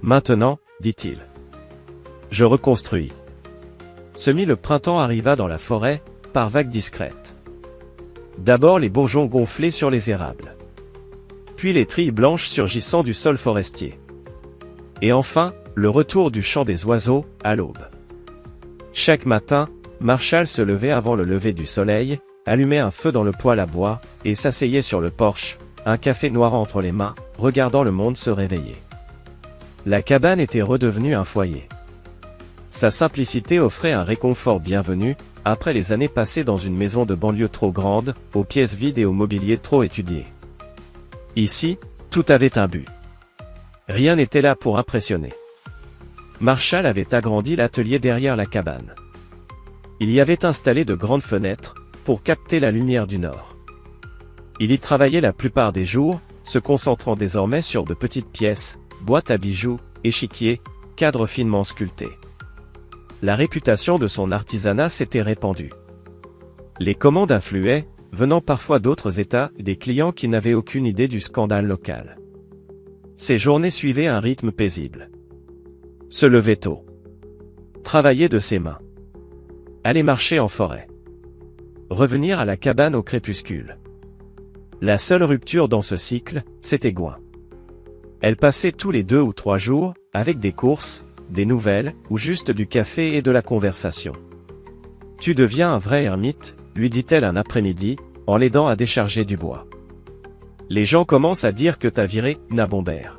Maintenant, dit-il. Je reconstruis. Semi le printemps arriva dans la forêt, par vagues discrètes. D'abord les bourgeons gonflés sur les érables. Puis les trilles blanches surgissant du sol forestier. Et enfin, le retour du chant des oiseaux, à l'aube. Chaque matin, Marshall se levait avant le lever du soleil, allumait un feu dans le poêle à bois, et s'asseyait sur le porche, un café noir entre les mains, regardant le monde se réveiller. La cabane était redevenue un foyer. Sa simplicité offrait un réconfort bienvenu, après les années passées dans une maison de banlieue trop grande, aux pièces vides et au mobilier trop étudié. Ici, tout avait un but. Rien n'était là pour impressionner. Marshall avait agrandi l'atelier derrière la cabane. Il y avait installé de grandes fenêtres, pour capter la lumière du nord. Il y travaillait la plupart des jours, se concentrant désormais sur de petites pièces, boîtes à bijoux, échiquiers, cadres finement sculptés. La réputation de son artisanat s'était répandue. Les commandes affluaient, venant parfois d'autres États, des clients qui n'avaient aucune idée du scandale local. Ces journées suivaient un rythme paisible. Se lever tôt. Travailler de ses mains. Aller marcher en forêt. Revenir à la cabane au crépuscule. La seule rupture dans ce cycle, c'était Gwen. Elle passait tous les 2 ou 3 jours, avec des courses, des nouvelles, ou juste du café et de la conversation. « Tu deviens un vrai ermite », lui dit-elle un après-midi, en l'aidant à décharger du bois. « Les gens commencent à dire que t'as viré Nabombert. »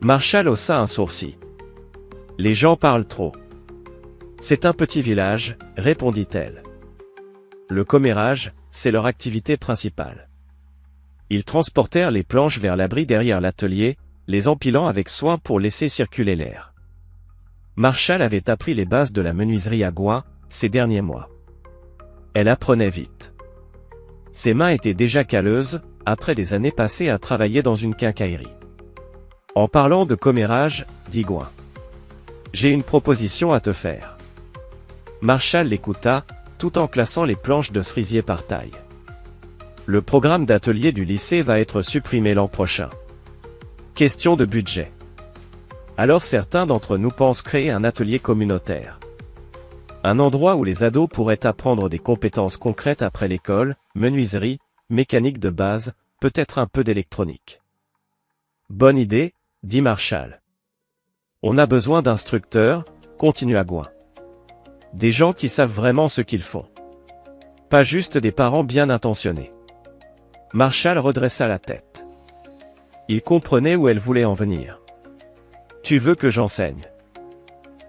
Marshall haussa un sourcil. « Les gens parlent trop. »« C'est un petit village, » répondit-elle. « Le commérage, c'est leur activité principale. » Ils transportèrent les planches vers l'abri derrière l'atelier, les empilant avec soin pour laisser circuler l'air. Marshall avait appris les bases de la menuiserie à Gwen, ces derniers mois. Elle apprenait vite. Ses mains étaient déjà calleuses, après des années passées à travailler dans une quincaillerie. En parlant de commérage, dit Gwen. J'ai une proposition à te faire. Marshall l'écouta, tout en classant les planches de cerisier par taille. Le programme d'atelier du lycée va être supprimé l'an prochain. Question de budget. Alors certains d'entre nous pensent créer un atelier communautaire. Un endroit où les ados pourraient apprendre des compétences concrètes après l'école, menuiserie, mécanique de base, peut-être un peu d'électronique. Bonne idée, dit Marshall. On a besoin d'instructeurs, continua Gwen. Des gens qui savent vraiment ce qu'ils font. Pas juste des parents bien intentionnés. Marshall redressa la tête. Il comprenait où elle voulait en venir. Tu veux que j'enseigne?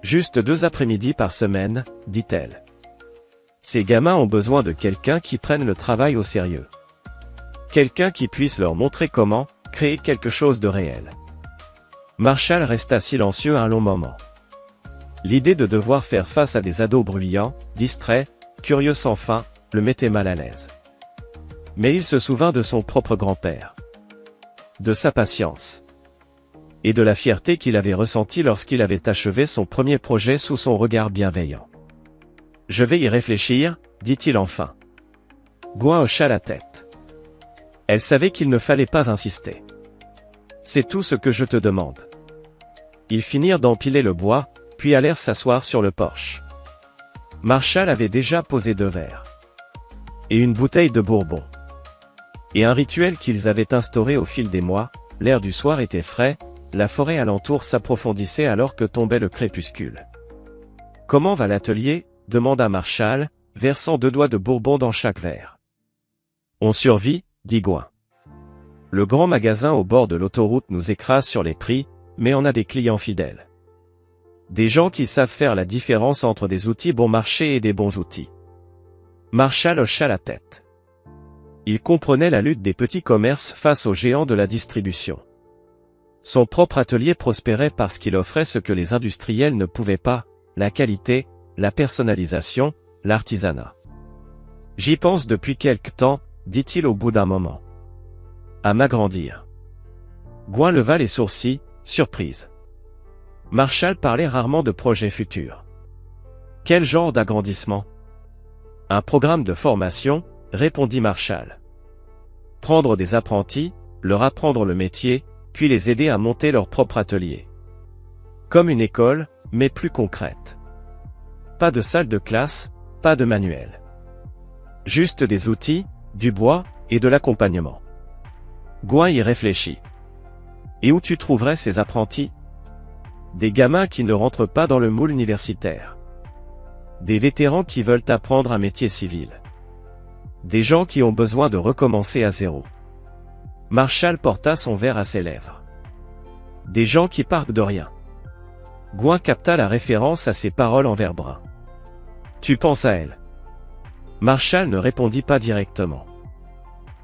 Juste 2 après-midi par semaine, dit-elle. Ces gamins ont besoin de quelqu'un qui prenne le travail au sérieux. Quelqu'un qui puisse leur montrer comment créer quelque chose de réel. Marshall resta silencieux un long moment. L'idée de devoir faire face à des ados bruyants, distraits, curieux sans fin, le mettait mal à l'aise. Mais il se souvint de son propre grand-père. De sa patience. Et de la fierté qu'il avait ressentie lorsqu'il avait achevé son premier projet sous son regard bienveillant. « Je vais y réfléchir, » dit-il enfin. Gwen hocha la tête. Elle savait qu'il ne fallait pas insister. « C'est tout ce que je te demande. » Ils finirent d'empiler le bois, puis allèrent s'asseoir sur le porche. Marshall avait déjà posé 2 verres. Et une bouteille de bourbon. Et un rituel qu'ils avaient instauré au fil des mois, l'air du soir était frais, la forêt alentour s'approfondissait alors que tombait le crépuscule. « Comment va l'atelier » demanda Marshall, versant 2 doigts de bourbon dans chaque verre. « On survit, » dit Gwen. « Le grand magasin au bord de l'autoroute nous écrase sur les prix, mais on a des clients fidèles. Des gens qui savent faire la différence entre des outils bon marché et des bons outils. » Marshall hocha la tête. Il comprenait la lutte des petits commerces face aux géants de la distribution. Son propre atelier prospérait parce qu'il offrait ce que les industriels ne pouvaient pas, la qualité, la personnalisation, l'artisanat. « J'y pense depuis quelque temps, » dit-il au bout d'un moment. « À m'agrandir. » Gwen leva les sourcils, surprise. Marshall parlait rarement de projets futurs. Quel genre d'agrandissement? Un programme de formation, répondit Marshall. Prendre des apprentis, leur apprendre le métier, puis les aider à monter leur propre atelier. Comme une école, mais plus concrète. Pas de salle de classe, pas de manuel. Juste des outils, du bois, et de l'accompagnement. Gwen y réfléchit. Et où tu trouverais ces apprentis? Des gamins qui ne rentrent pas dans le moule universitaire. Des vétérans qui veulent apprendre un métier civil. Des gens qui ont besoin de recommencer à zéro. Marshall porta son verre à ses lèvres. Des gens qui partent de rien. Gouin capta la référence à ses paroles envers Brun. Tu penses à elle? Marshall ne répondit pas directement.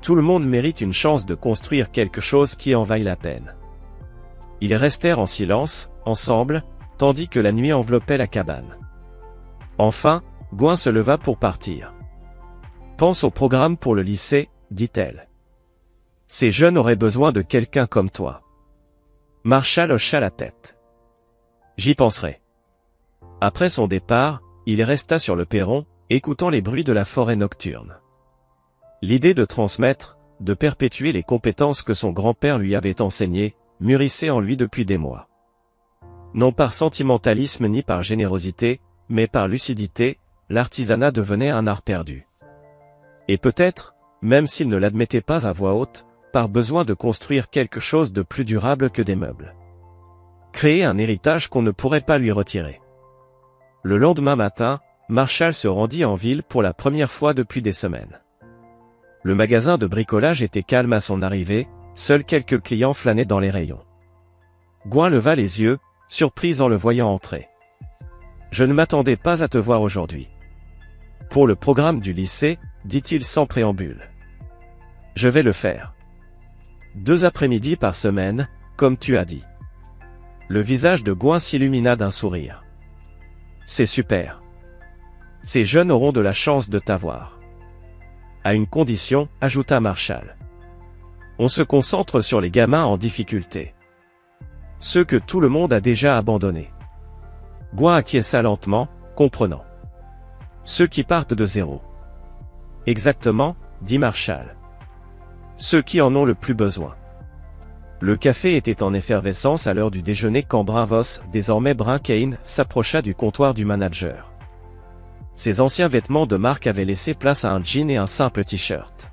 Tout le monde mérite une chance de construire quelque chose qui en vaille la peine. Ils restèrent en silence, ensemble, tandis que la nuit enveloppait la cabane. Enfin, Gouin se leva pour partir. Pense au programme pour le lycée, dit-elle. Ces jeunes auraient besoin de quelqu'un comme toi. Marshall hocha la tête. J'y penserai. Après son départ, il resta sur le perron, écoutant les bruits de la forêt nocturne. L'idée de transmettre, de perpétuer les compétences que son grand-père lui avait enseignées, mûrissait en lui depuis des mois. Non par sentimentalisme ni par générosité, mais par lucidité, l'artisanat devenait un art perdu. Et peut-être, même s'il ne l'admettait pas à voix haute, par besoin de construire quelque chose de plus durable que des meubles. Créer un héritage qu'on ne pourrait pas lui retirer. Le lendemain matin, Marshall se rendit en ville pour la première fois depuis des semaines. Le magasin de bricolage était calme à son arrivée, seuls quelques clients flânaient dans les rayons. Gouin leva les yeux, surprise en le voyant entrer. Je ne m'attendais pas à te voir aujourd'hui. Pour le programme du lycée, dit-il sans préambule. Je vais le faire. 2 après-midi par semaine, comme tu as dit. Le visage de Gouin s'illumina d'un sourire. C'est super. Ces jeunes auront de la chance de t'avoir. À une condition, ajouta Marshall. On se concentre sur les gamins en difficulté. Ceux que tout le monde a déjà abandonnés. Gouin acquiesça lentement, comprenant. Ceux qui partent de zéro. Exactement, dit Marshall. Ceux qui en ont le plus besoin. Le café était en effervescence à l'heure du déjeuner quand Brun Voss, désormais Brun Kane, s'approcha du comptoir du manager. Ses anciens vêtements de marque avaient laissé place à un jean et un simple t-shirt.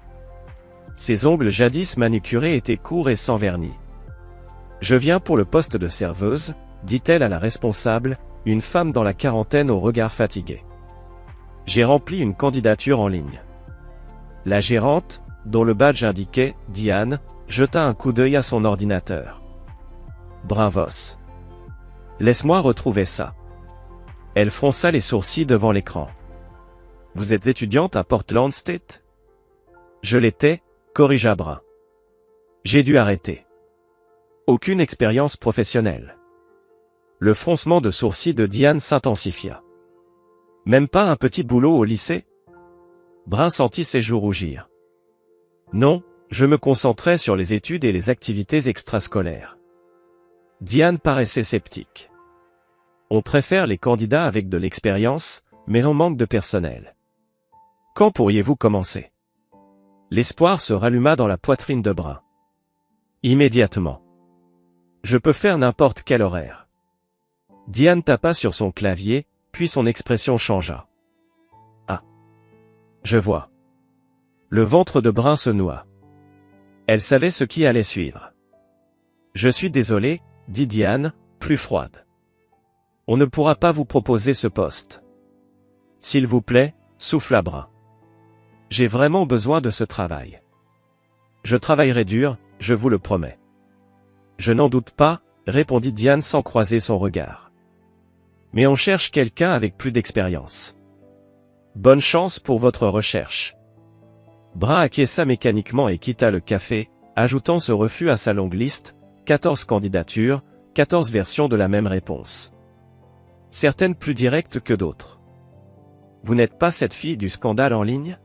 Ses ongles jadis manucurés étaient courts et sans vernis. Je viens pour le poste de serveuse, dit-elle à la responsable, une femme dans la quarantaine au regard fatigué. J'ai rempli une candidature en ligne. La gérante, dont le badge indiquait « Diane », jeta un coup d'œil à son ordinateur. Brun Voss. Laisse-moi retrouver ça. Elle fronça les sourcils devant l'écran. Vous êtes étudiante à Portland State? Je l'étais, corrigea Brun. J'ai dû arrêter. Aucune expérience professionnelle. Le froncement de sourcils de Diane s'intensifia. Même pas un petit boulot au lycée? Brun sentit ses joues rougir. Non, je me concentrais sur les études et les activités extrascolaires. Diane paraissait sceptique. On préfère les candidats avec de l'expérience, mais on manque de personnel. Quand pourriez-vous commencer? L'espoir se ralluma dans la poitrine de Brun. Immédiatement. Je peux faire n'importe quel horaire. Diane tapa sur son clavier, puis son expression changea. Ah. Je vois. Le ventre de Brun se noua. Elle savait ce qui allait suivre. Je suis désolé, dit Diane, plus froide. On ne pourra pas vous proposer ce poste. S'il vous plaît, souffla Brun. J'ai vraiment besoin de ce travail. Je travaillerai dur, je vous le promets. Je n'en doute pas, répondit Diane sans croiser son regard. Mais on cherche quelqu'un avec plus d'expérience. Bonne chance pour votre recherche. Brun acquiesça mécaniquement et quitta le café, ajoutant ce refus à sa longue liste, 14 candidatures, 14 versions de la même réponse. Certaines plus directes que d'autres. Vous n'êtes pas cette fille du scandale en ligne?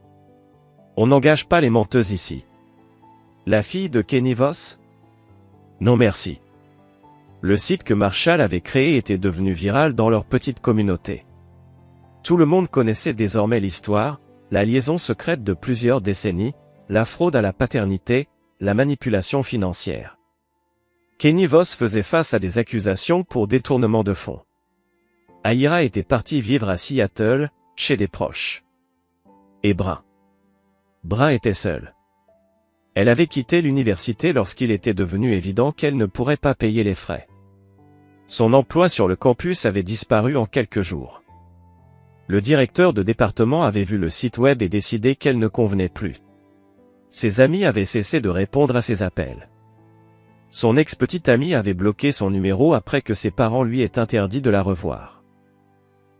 On n'engage pas les menteuses ici. La fille de Kenny Voss? Non merci. Le site que Marshall avait créé était devenu viral dans leur petite communauté. Tout le monde connaissait désormais l'histoire, la liaison secrète de plusieurs décennies, la fraude à la paternité, la manipulation financière. Kenny Voss faisait face à des accusations pour détournement de fonds. Aïra était partie vivre à Seattle, chez des proches. Et Brun était seule. Elle avait quitté l'université lorsqu'il était devenu évident qu'elle ne pourrait pas payer les frais. Son emploi sur le campus avait disparu en quelques jours. Le directeur de département avait vu le site web et décidé qu'elle ne convenait plus. Ses amis avaient cessé de répondre à ses appels. Son ex-petite amie avait bloqué son numéro après que ses parents lui aient interdit de la revoir.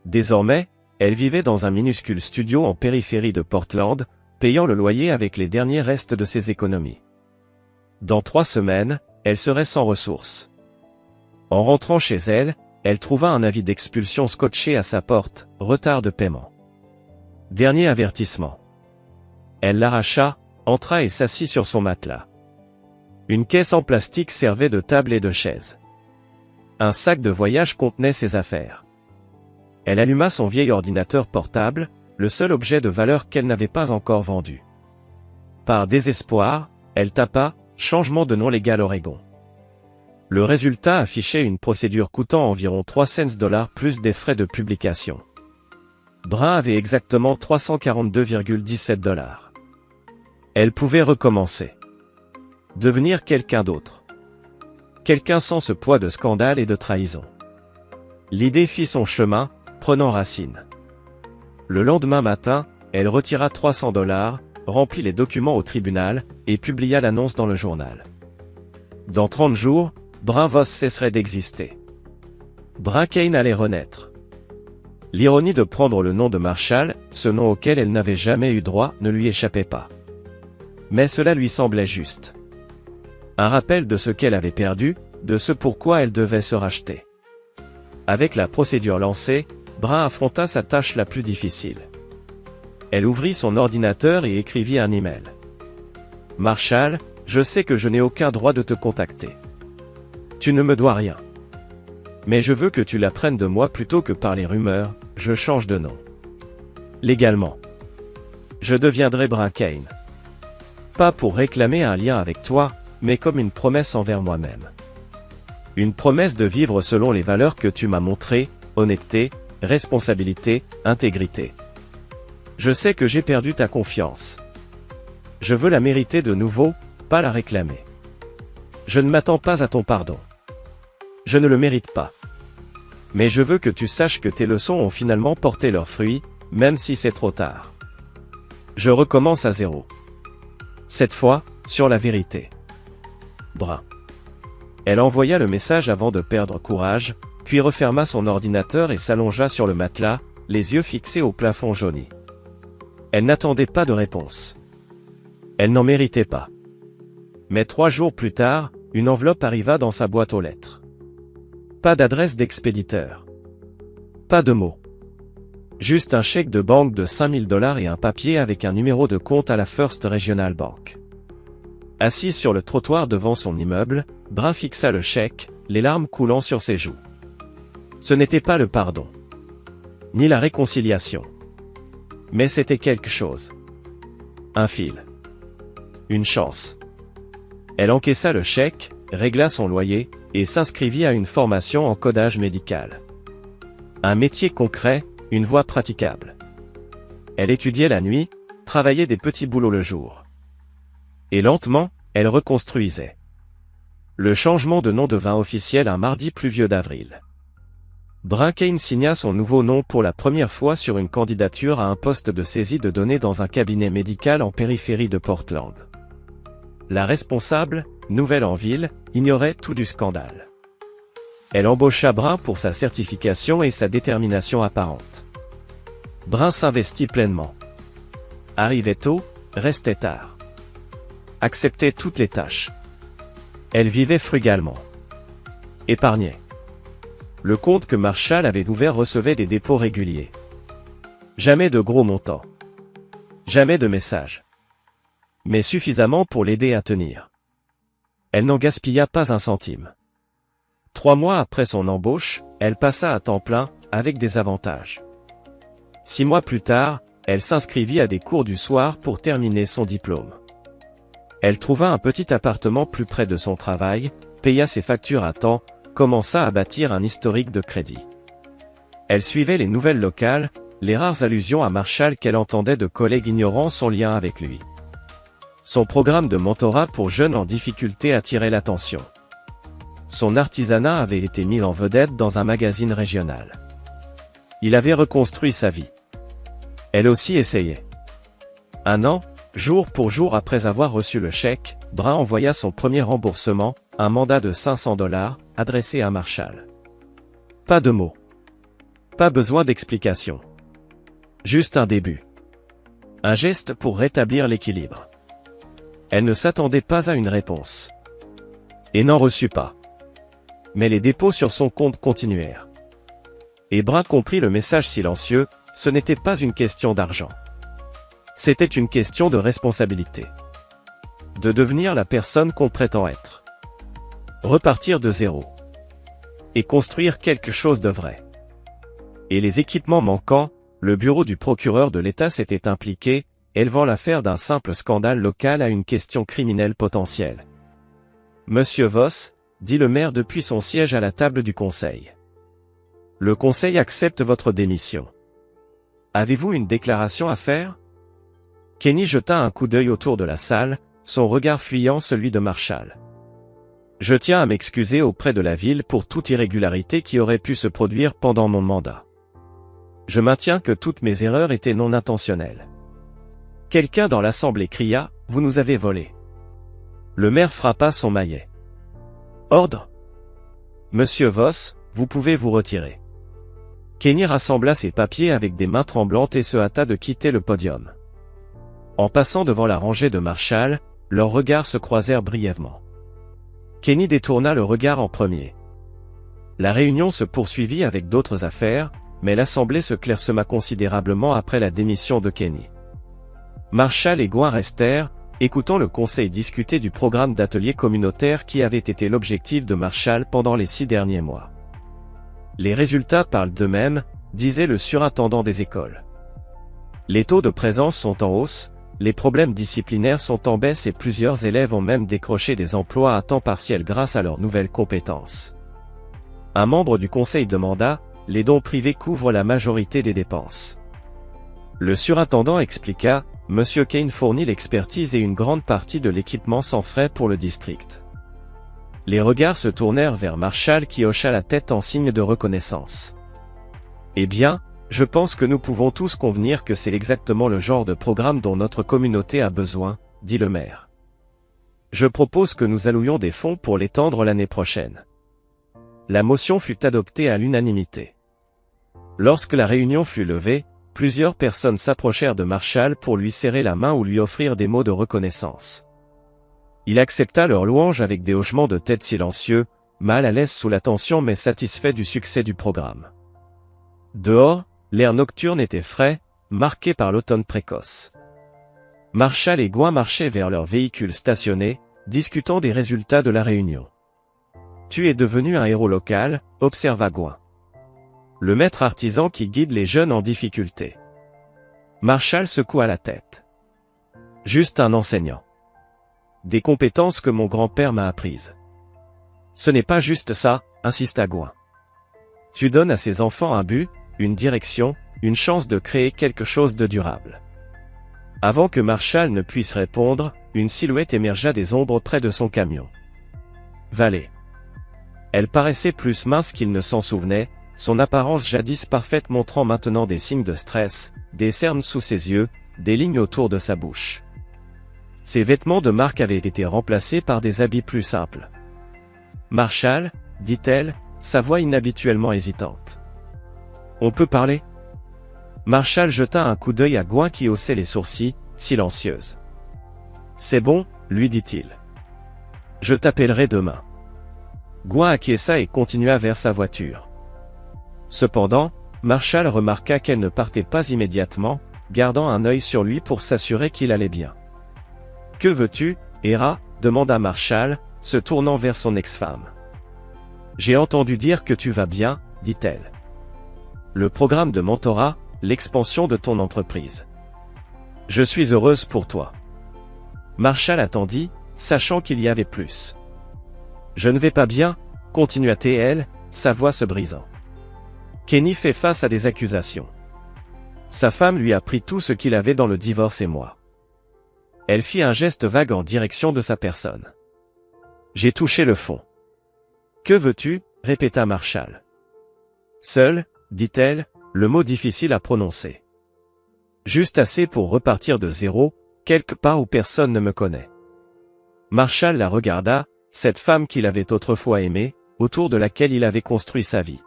Désormais, elle vivait dans un minuscule studio en périphérie de Portland, payant le loyer avec les derniers restes de ses économies. Dans 3 semaines, elle serait sans ressources. En rentrant chez elle, elle trouva un avis d'expulsion scotché à sa porte, retard de paiement. Dernier avertissement. Elle l'arracha, entra et s'assit sur son matelas. Une caisse en plastique servait de table et de chaise. Un sac de voyage contenait ses affaires. Elle alluma son vieil ordinateur portable, le seul objet de valeur qu'elle n'avait pas encore vendu. Par désespoir, elle tapa « Changement de nom légal Oregon ». Le résultat affichait une procédure coûtant environ 300$ plus des frais de publication. Brun avait exactement 342,17$. Elle pouvait recommencer. Devenir quelqu'un d'autre. Quelqu'un sans ce poids de scandale et de trahison. L'idée fit son chemin, prenant racine. Le lendemain matin, elle retira 300$, remplit les documents au tribunal, et publia l'annonce dans le journal. Dans 30 jours, Brun Voss cesserait d'exister. Brun Kane allait renaître. L'ironie de prendre le nom de Marshall, ce nom auquel elle n'avait jamais eu droit, ne lui échappait pas. Mais cela lui semblait juste. Un rappel de ce qu'elle avait perdu, de ce pourquoi elle devait se racheter. Avec la procédure lancée, Brun affronta sa tâche la plus difficile. Elle ouvrit son ordinateur et écrivit un email. « Marshall, je sais que je n'ai aucun droit de te contacter. Tu ne me dois rien. Mais je veux que tu l'apprennes de moi plutôt que par les rumeurs, je change de nom. Légalement. Je deviendrai Brun Kane. Pas pour réclamer un lien avec toi, mais comme une promesse envers moi-même. Une promesse de vivre selon les valeurs que tu m'as montrées, honnêteté, responsabilité, intégrité. Je sais que j'ai perdu ta confiance. Je veux la mériter de nouveau, pas la réclamer. Je ne m'attends pas à ton pardon. Je ne le mérite pas. Mais je veux que tu saches que tes leçons ont finalement porté leurs fruits, même si c'est trop tard. Je recommence à zéro. Cette fois, sur la vérité. Brun. Elle envoya le message avant de perdre courage, puis referma son ordinateur et s'allongea sur le matelas, les yeux fixés au plafond jauni. Elle n'attendait pas de réponse. Elle n'en méritait pas. Mais 3 jours plus tard, une enveloppe arriva dans sa boîte aux lettres. Pas d'adresse d'expéditeur. Pas de mots. Juste un chèque de banque de 5000$ et un papier avec un numéro de compte à la First Regional Bank. Assise sur le trottoir devant son immeuble, Brun fixa le chèque, les larmes coulant sur ses joues. Ce n'était pas le pardon. Ni la réconciliation. Mais c'était quelque chose. Un fil. Une chance. Elle encaissa le chèque, régla son loyer, et s'inscrivit à une formation en codage médical. Un métier concret, une voie praticable. Elle étudiait la nuit, travaillait des petits boulots le jour. Et lentement, elle reconstruisait. Le changement de nom devint officiel un mardi pluvieux d'avril. Brun Kane signa son nouveau nom pour la première fois sur une candidature à un poste de saisie de données dans un cabinet médical en périphérie de Portland. La responsable, nouvelle en ville, ignorait tout du scandale. Elle embaucha Brun pour sa certification et sa détermination apparente. Brun s'investit pleinement. Arrivait tôt, restait tard. Acceptait toutes les tâches. Elle vivait frugalement. Épargnait. Le compte que Marshall avait ouvert recevait des dépôts réguliers. Jamais de gros montants. Jamais de messages. Mais suffisamment pour l'aider à tenir. Elle n'en gaspilla pas un centime. 3 mois après son embauche, elle passa à temps plein, avec des avantages. 6 mois plus tard, elle s'inscrivit à des cours du soir pour terminer son diplôme. Elle trouva un petit appartement plus près de son travail, paya ses factures à temps, commença à bâtir un historique de crédit. Elle suivait les nouvelles locales, les rares allusions à Marshall qu'elle entendait de collègues ignorant son lien avec lui. Son programme de mentorat pour jeunes en difficulté attirait l'attention. Son artisanat avait été mis en vedette dans un magazine régional. Il avait reconstruit sa vie. Elle aussi essayait. 1 an, jour pour jour après avoir reçu le chèque, Brun envoya son premier remboursement, un mandat de 500 $, adressé à Marshall. Pas de mots. Pas besoin d'explication. Juste un début. Un geste pour rétablir l'équilibre. Elle ne s'attendait pas à une réponse. Et n'en reçut pas. Mais les dépôts sur son compte continuèrent. Et Bra comprit le message silencieux, ce n'était pas une question d'argent. C'était une question de responsabilité. De devenir la personne qu'on prétend être. Repartir de zéro. Et construire quelque chose de vrai. Et les équipements manquants, le bureau du procureur de l'État s'était impliqué, élevant l'affaire d'un simple scandale local à une question criminelle potentielle. Monsieur Voss, dit le maire depuis son siège à la table du conseil. Le conseil accepte votre démission. Avez-vous une déclaration à faire? Kenny jeta un coup d'œil autour de la salle, son regard fuyant celui de Marshall. Je tiens à m'excuser auprès de la ville pour toute irrégularité qui aurait pu se produire pendant mon mandat. Je maintiens que toutes mes erreurs étaient non intentionnelles. Quelqu'un dans l'assemblée cria, « Vous nous avez volé !» Le maire frappa son maillet. Ordre. Monsieur Voss, vous pouvez vous retirer. Kenny rassembla ses papiers avec des mains tremblantes et se hâta de quitter le podium. En passant devant la rangée de Marshall, leurs regards se croisèrent brièvement. Kenny détourna le regard en premier. La réunion se poursuivit avec d'autres affaires, mais l'assemblée se clairsema considérablement après la démission de Kenny. Marshall et Gouin restèrent, écoutant le conseil discuter du programme d'atelier communautaire qui avait été l'objectif de Marshall pendant les 6 derniers mois. Les résultats parlent d'eux-mêmes, disait le surintendant des écoles. Les taux de présence sont en hausse, les problèmes disciplinaires sont en baisse et plusieurs élèves ont même décroché des emplois à temps partiel grâce à leurs nouvelles compétences. Un membre du conseil demanda, les dons privés couvrent la majorité des dépenses. Le surintendant expliqua, Monsieur Kane fournit l'expertise et une grande partie de l'équipement sans frais pour le district. Les regards se tournèrent vers Marshall qui hocha la tête en signe de reconnaissance. Eh bien, je pense que nous pouvons tous convenir que c'est exactement le genre de programme dont notre communauté a besoin, dit le maire. Je propose que nous allouions des fonds pour l'étendre l'année prochaine. La motion fut adoptée à l'unanimité. Lorsque la réunion fut levée, plusieurs personnes s'approchèrent de Marshall pour lui serrer la main ou lui offrir des mots de reconnaissance. Il accepta leur louange avec des hochements de tête silencieux, mal à l'aise sous la tension mais satisfait du succès du programme. Dehors, l'air nocturne était frais, marqué par l'automne précoce. Marshall et Gouin marchaient vers leur véhicule stationné, discutant des résultats de la réunion. « Tu es devenu un héros local », observa Gouin. Le maître artisan qui guide les jeunes en difficulté. Marshall secoua la tête. « Juste un enseignant. Des compétences que mon grand-père m'a apprises. »« Ce n'est pas juste ça, » insista Gouin. « Tu donnes à ces enfants un but, une direction, une chance de créer quelque chose de durable. » Avant que Marshall ne puisse répondre, une silhouette émergea des ombres près de son camion. Vallée. Elle paraissait plus mince qu'il ne s'en souvenait, son apparence jadis parfaite montrant maintenant des signes de stress, des cernes sous ses yeux, des lignes autour de sa bouche. Ses vêtements de marque avaient été remplacés par des habits plus simples. « Marshall, dit-elle, sa voix inhabituellement hésitante. « On peut parler ?» Marshall jeta un coup d'œil à Gouin qui haussait les sourcils, silencieuse. « C'est bon, lui dit-il. Je t'appellerai demain. » Gouin acquiesça et continua vers sa voiture. Cependant, Marshall remarqua qu'elle ne partait pas immédiatement, gardant un œil sur lui pour s'assurer qu'il allait bien. « Que veux-tu, Hera ?» demanda Marshall, se tournant vers son ex-femme. « J'ai entendu dire que tu vas bien, dit-elle. Le programme de mentorat, l'expansion de ton entreprise. Je suis heureuse pour toi. » Marshall attendit, sachant qu'il y avait plus. « Je ne vais pas bien, » continua-t-elle, sa voix se brisant. Kenny fait face à des accusations. Sa femme lui a pris tout ce qu'il avait dans le divorce et moi. Elle fit un geste vague en direction de sa personne. J'ai touché le fond. Que veux-tu, répéta Marshall. Seul, dit-elle, le mot difficile à prononcer. Juste assez pour repartir de zéro, quelque part où personne ne me connaît. Marshall la regarda, cette femme qu'il avait autrefois aimée, autour de laquelle il avait construit sa vie.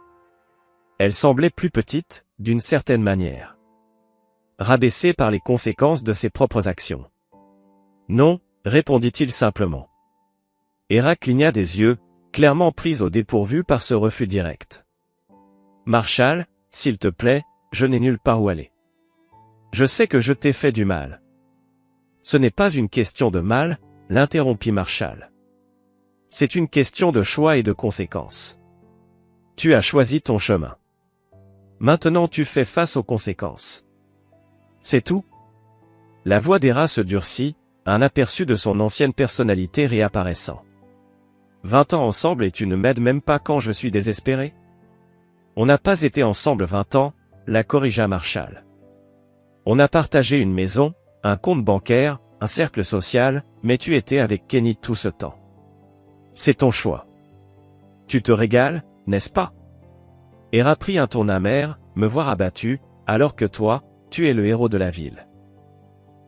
Elle semblait plus petite, d'une certaine manière. Rabaissée par les conséquences de ses propres actions. Non, répondit-il simplement. Héra cligna des yeux, clairement prise au dépourvu par ce refus direct. Marshall, s'il te plaît, je n'ai nulle part où aller. Je sais que je t'ai fait du mal. Ce n'est pas une question de mal, l'interrompit Marshall. C'est une question de choix et de conséquences. Tu as choisi ton chemin. Maintenant tu fais face aux conséquences. C'est tout. La voix d'Héra se durcit, un aperçu de son ancienne personnalité réapparaissant. 20 ans ensemble et tu ne m'aides même pas quand je suis désespéré? On n'a pas été ensemble 20 ans, la corrigea Marshall. On a partagé une maison, un compte bancaire, un cercle social, mais tu étais avec Kenny tout ce temps. C'est ton choix. Tu te régales, n'est-ce pas? Héra prit un ton amer, me voir abattu, alors que toi, tu es le héros de la ville.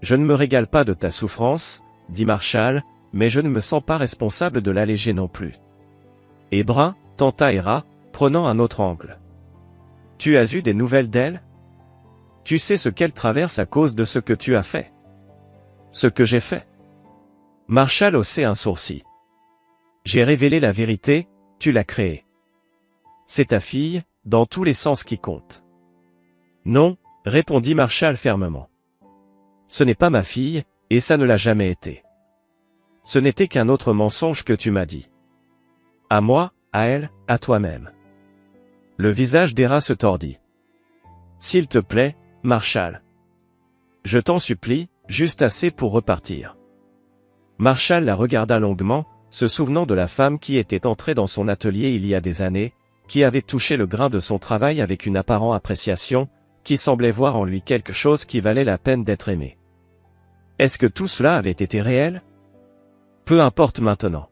Je ne me régale pas de ta souffrance, dit Marshall, mais je ne me sens pas responsable de l'alléger non plus. Et Brun, tenta Héra, prenant un autre angle. Tu as eu des nouvelles d'elle? Tu sais ce qu'elle traverse à cause de ce que tu as fait? Ce que j'ai fait? Marshall haussait un sourcil. J'ai révélé la vérité, tu l'as créée. C'est ta fille, dans tous les sens qui comptent. Non, répondit Marshall fermement. Ce n'est pas ma fille, et ça ne l'a jamais été. Ce n'était qu'un autre mensonge que tu m'as dit. À moi, à elle, à toi-même. Le visage d'Héra se tordit. S'il te plaît, Marshall. Je t'en supplie, juste assez pour repartir. Marshall la regarda longuement, se souvenant de la femme qui était entrée dans son atelier il y a des années, qui avait touché le grain de son travail avec une apparente appréciation, qui semblait voir en lui quelque chose qui valait la peine d'être aimé. Est-ce que tout cela avait été réel? Peu importe maintenant.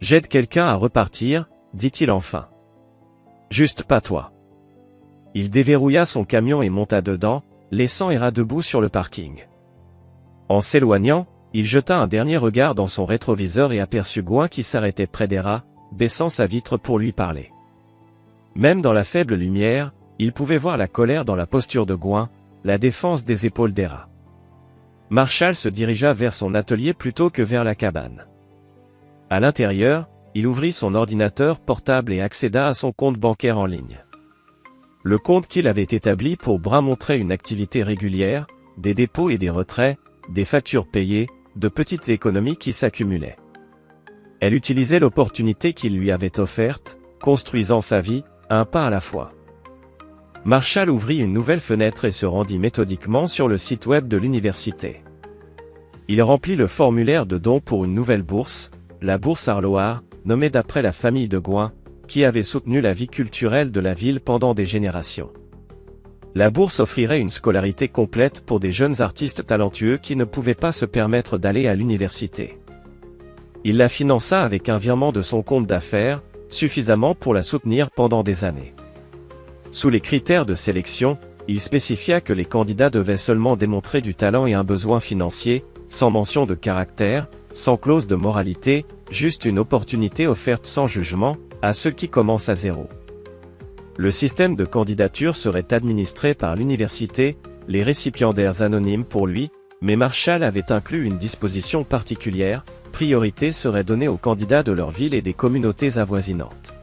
J'aide quelqu'un à repartir, dit-il enfin. Juste pas toi. Il déverrouilla son camion et monta dedans, laissant Héra debout sur le parking. En s'éloignant, il jeta un dernier regard dans son rétroviseur et aperçut Gouin qui s'arrêtait près d'Héra, baissant sa vitre pour lui parler. Même dans la faible lumière, il pouvait voir la colère dans la posture de Gouin, la défense des épaules d'Héra. Marshall se dirigea vers son atelier plutôt que vers la cabane. À l'intérieur, il ouvrit son ordinateur portable et accéda à son compte bancaire en ligne. Le compte qu'il avait établi pour Brun montrait une activité régulière, des dépôts et des retraits, des factures payées, de petites économies qui s'accumulaient. Elle utilisait l'opportunité qu'il lui avait offerte, construisant sa vie, un pas à la fois. Marshall ouvrit une nouvelle fenêtre et se rendit méthodiquement sur le site web de l'université. Il remplit le formulaire de don pour une nouvelle bourse, la bourse Arloir, nommée d'après la famille de Gouin, qui avait soutenu la vie culturelle de la ville pendant des générations. La bourse offrirait une scolarité complète pour des jeunes artistes talentueux qui ne pouvaient pas se permettre d'aller à l'université. Il la finança avec un virement de son compte d'affaires, suffisamment pour la soutenir pendant des années. Sous les critères de sélection, il spécifia que les candidats devaient seulement démontrer du talent et un besoin financier, sans mention de caractère, sans clause de moralité, juste une opportunité offerte sans jugement, à ceux qui commencent à zéro. Le système de candidature serait administré par l'université, les récipiendaires anonymes pour lui, mais Marshall avait inclus une disposition particulière, priorité serait donnée aux candidats de leur ville et des communautés avoisinantes.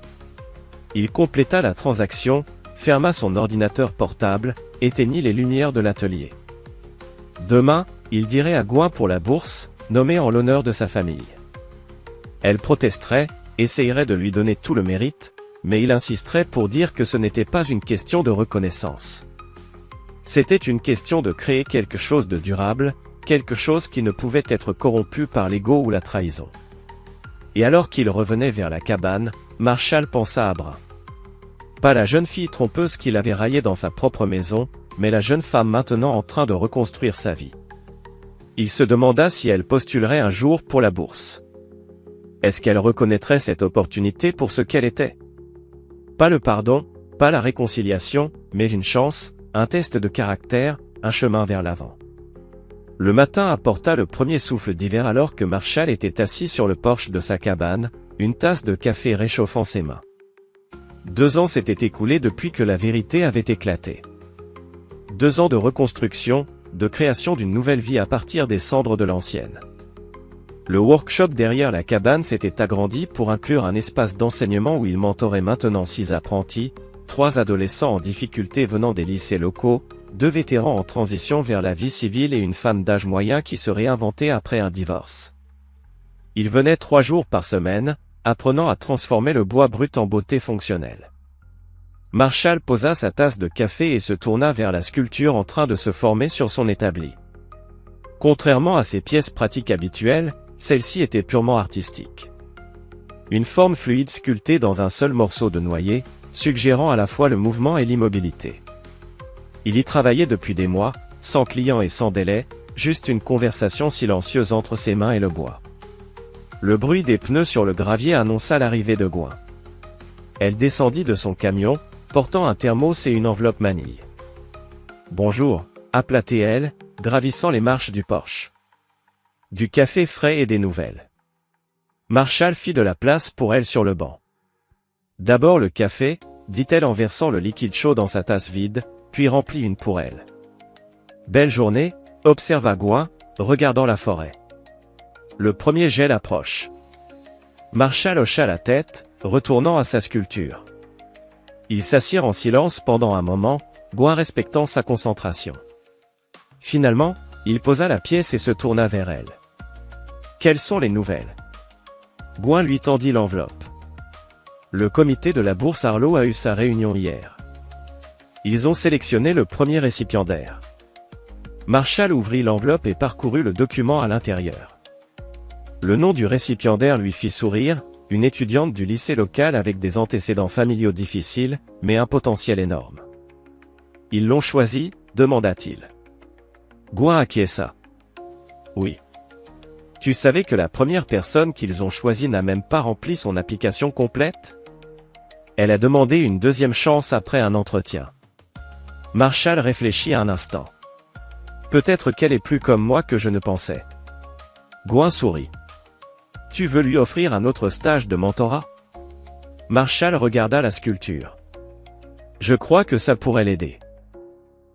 Il compléta la transaction, ferma son ordinateur portable, éteignit les lumières de l'atelier. Demain, il dirait à Gouin pour la bourse, nommée en l'honneur de sa famille. Elle protesterait, essayerait de lui donner tout le mérite, mais il insisterait pour dire que ce n'était pas une question de reconnaissance. C'était une question de créer quelque chose de durable, quelque chose qui ne pouvait être corrompu par l'ego ou la trahison. Et alors qu'il revenait vers la cabane, Marshall pensa à Brun. Pas la jeune fille trompeuse qu'il avait raillée dans sa propre maison, mais la jeune femme maintenant en train de reconstruire sa vie. Il se demanda si elle postulerait un jour pour la bourse. Est-ce qu'elle reconnaîtrait cette opportunité pour ce qu'elle était? Pas le pardon, pas la réconciliation, mais une chance, un test de caractère, un chemin vers l'avant. Le matin apporta le premier souffle d'hiver alors que Marshall était assis sur le porche de sa cabane, une tasse de café réchauffant ses mains. 2 ans s'étaient écoulés depuis que la vérité avait éclaté. 2 ans de reconstruction, de création d'une nouvelle vie à partir des cendres de l'ancienne. Le workshop derrière la cabane s'était agrandi pour inclure un espace d'enseignement où il mentorait maintenant 6 apprentis, 3 adolescents en difficulté venant des lycées locaux, 2 vétérans en transition vers la vie civile et une femme d'âge moyen qui se réinventait après un divorce. Il venait 3 jours par semaine, apprenant à transformer le bois brut en beauté fonctionnelle. Marshall posa sa tasse de café et se tourna vers la sculpture en train de se former sur son établi. Contrairement à ses pièces pratiques habituelles, celle-ci était purement artistique. Une forme fluide sculptée dans un seul morceau de noyer, suggérant à la fois le mouvement et l'immobilité. Il y travaillait depuis des mois, sans client et sans délai, juste une conversation silencieuse entre ses mains et le bois. Le bruit des pneus sur le gravier annonça l'arrivée de Gwen. Elle descendit de son camion, portant un thermos et une enveloppe manille. « Bonjour », appela-t-elle, gravissant les marches du porche. « Du café frais et des nouvelles. » Marshall fit de la place pour elle sur le banc. « D'abord le café », dit-elle en versant le liquide chaud dans sa tasse vide, puis remplit une pour elle. « Belle journée », observa Gwen, regardant la forêt. Le premier gel approche. Marshall hocha la tête, retournant à sa sculpture. Ils s'assirent en silence pendant un moment, Gwen respectant sa concentration. Finalement, il posa la pièce et se tourna vers elle. « Quelles sont les nouvelles ?» Gwen lui tendit l'enveloppe. Le comité de la bourse Arlo a eu sa réunion hier. Ils ont sélectionné le premier récipiendaire. Marshall ouvrit l'enveloppe et parcourut le document à l'intérieur. Le nom du récipiendaire lui fit sourire, une étudiante du lycée local avec des antécédents familiaux difficiles, mais un potentiel énorme. « Ils l'ont choisi ?» demanda-t-il. Gwen acquiesça. « Oui. Tu savais que la première personne qu'ils ont choisie n'a même pas rempli son application complète ? Elle a demandé une deuxième chance après un entretien. » Marshall réfléchit un instant. « Peut-être qu'elle est plus comme moi que je ne pensais. » Gwen sourit. « Tu veux lui offrir un autre stage de mentorat ?» Marshall regarda la sculpture. « Je crois que ça pourrait l'aider. »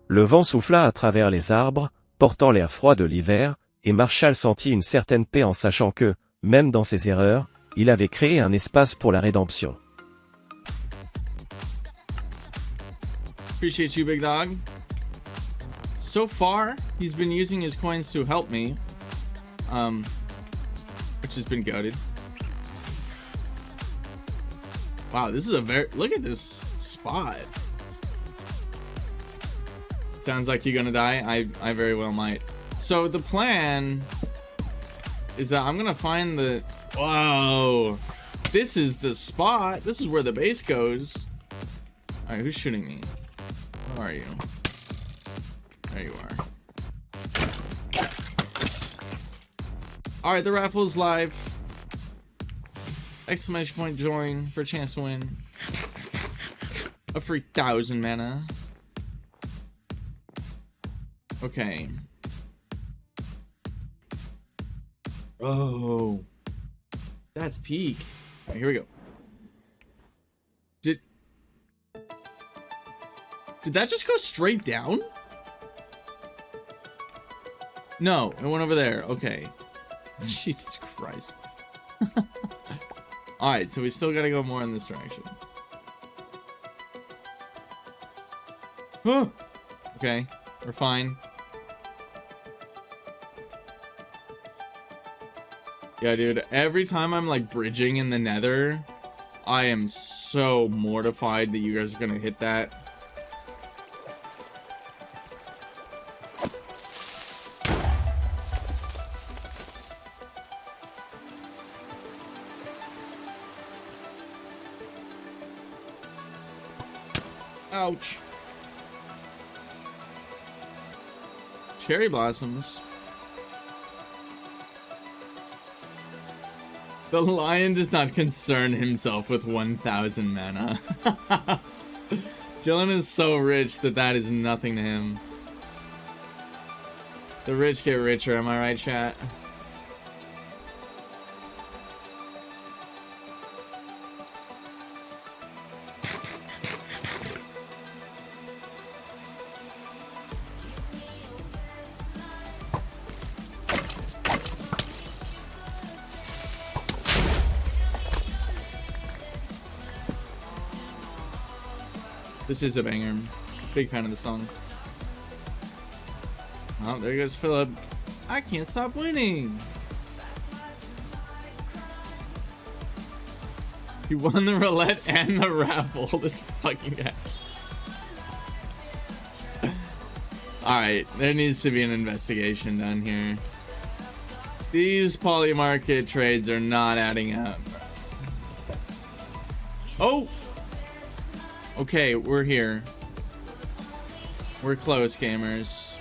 Le vent souffla à travers les arbres, portant l'air froid de l'hiver, et Marshall sentit une certaine paix en sachant que, même dans ses erreurs, il avait créé un espace pour la rédemption. Appreciate you, big dog. So far, he's been using his coins to help me. Which has been goated. Wow, this is a very... Look at this spot. Sounds like you're gonna die. I very well might. So the plan is that I'm gonna find the... Whoa! This is the spot. This is where the base goes. Alright, who's shooting me? Where are you? There you are. Alright, the raffle is live. Exclamation point join for a chance to win a free 1,000 mana. Okay. Oh. That's peak. Alright, here we go. Did that just go straight down? No, it went over there. Okay. Jesus Christ. Alright, so we still gotta go more in this direction. Okay, we're fine. Yeah, dude, every time I'm like bridging in the nether, I am so mortified that you guys are gonna hit that. Ouch. Cherry blossoms. The lion does not concern himself with 1,000 mana. Dylan is so rich that that is nothing to him. The rich get richer, am I right, chat? This is a banger. Big fan of the song. Oh, there goes Philip. I can't stop winning. He won the roulette and the raffle. This fucking guy. Alright, there needs to be an investigation done here. These poly market trades are not adding up. Oh! Okay, we're here. We're close, gamers.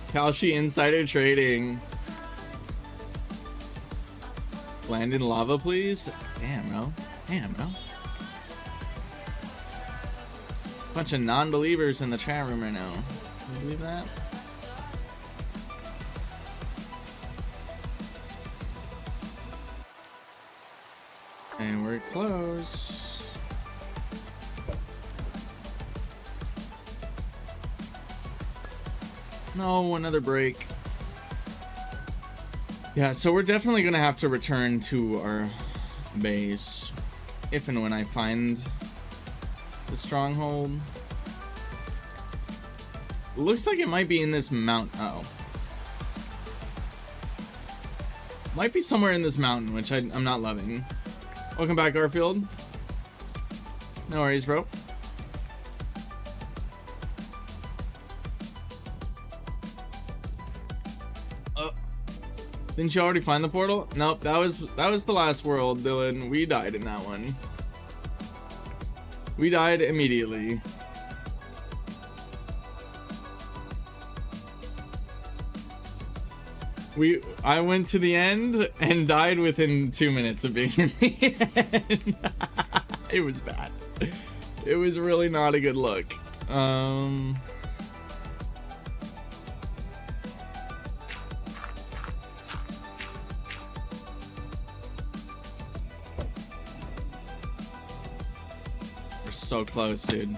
Kalshi insider trading. Land in lava, please. Damn, bro. Damn, bro. Bunch of non-believers in the chat room right now. Can you believe that? And we're close. No, another break. Yeah, so we're definitely gonna have to return to our base if and when I find the stronghold. Looks like it might be in this mountain. Uh-oh. Might be somewhere in this mountain, which I'm not loving. Welcome back, Garfield. No worries, bro. Didn't you already find the portal? Nope, that was the last world, Dylan. We died in that one. We died immediately. I went to the end and died within 2 minutes of being in the end. It was bad. It was really not a good look. We're so close, dude.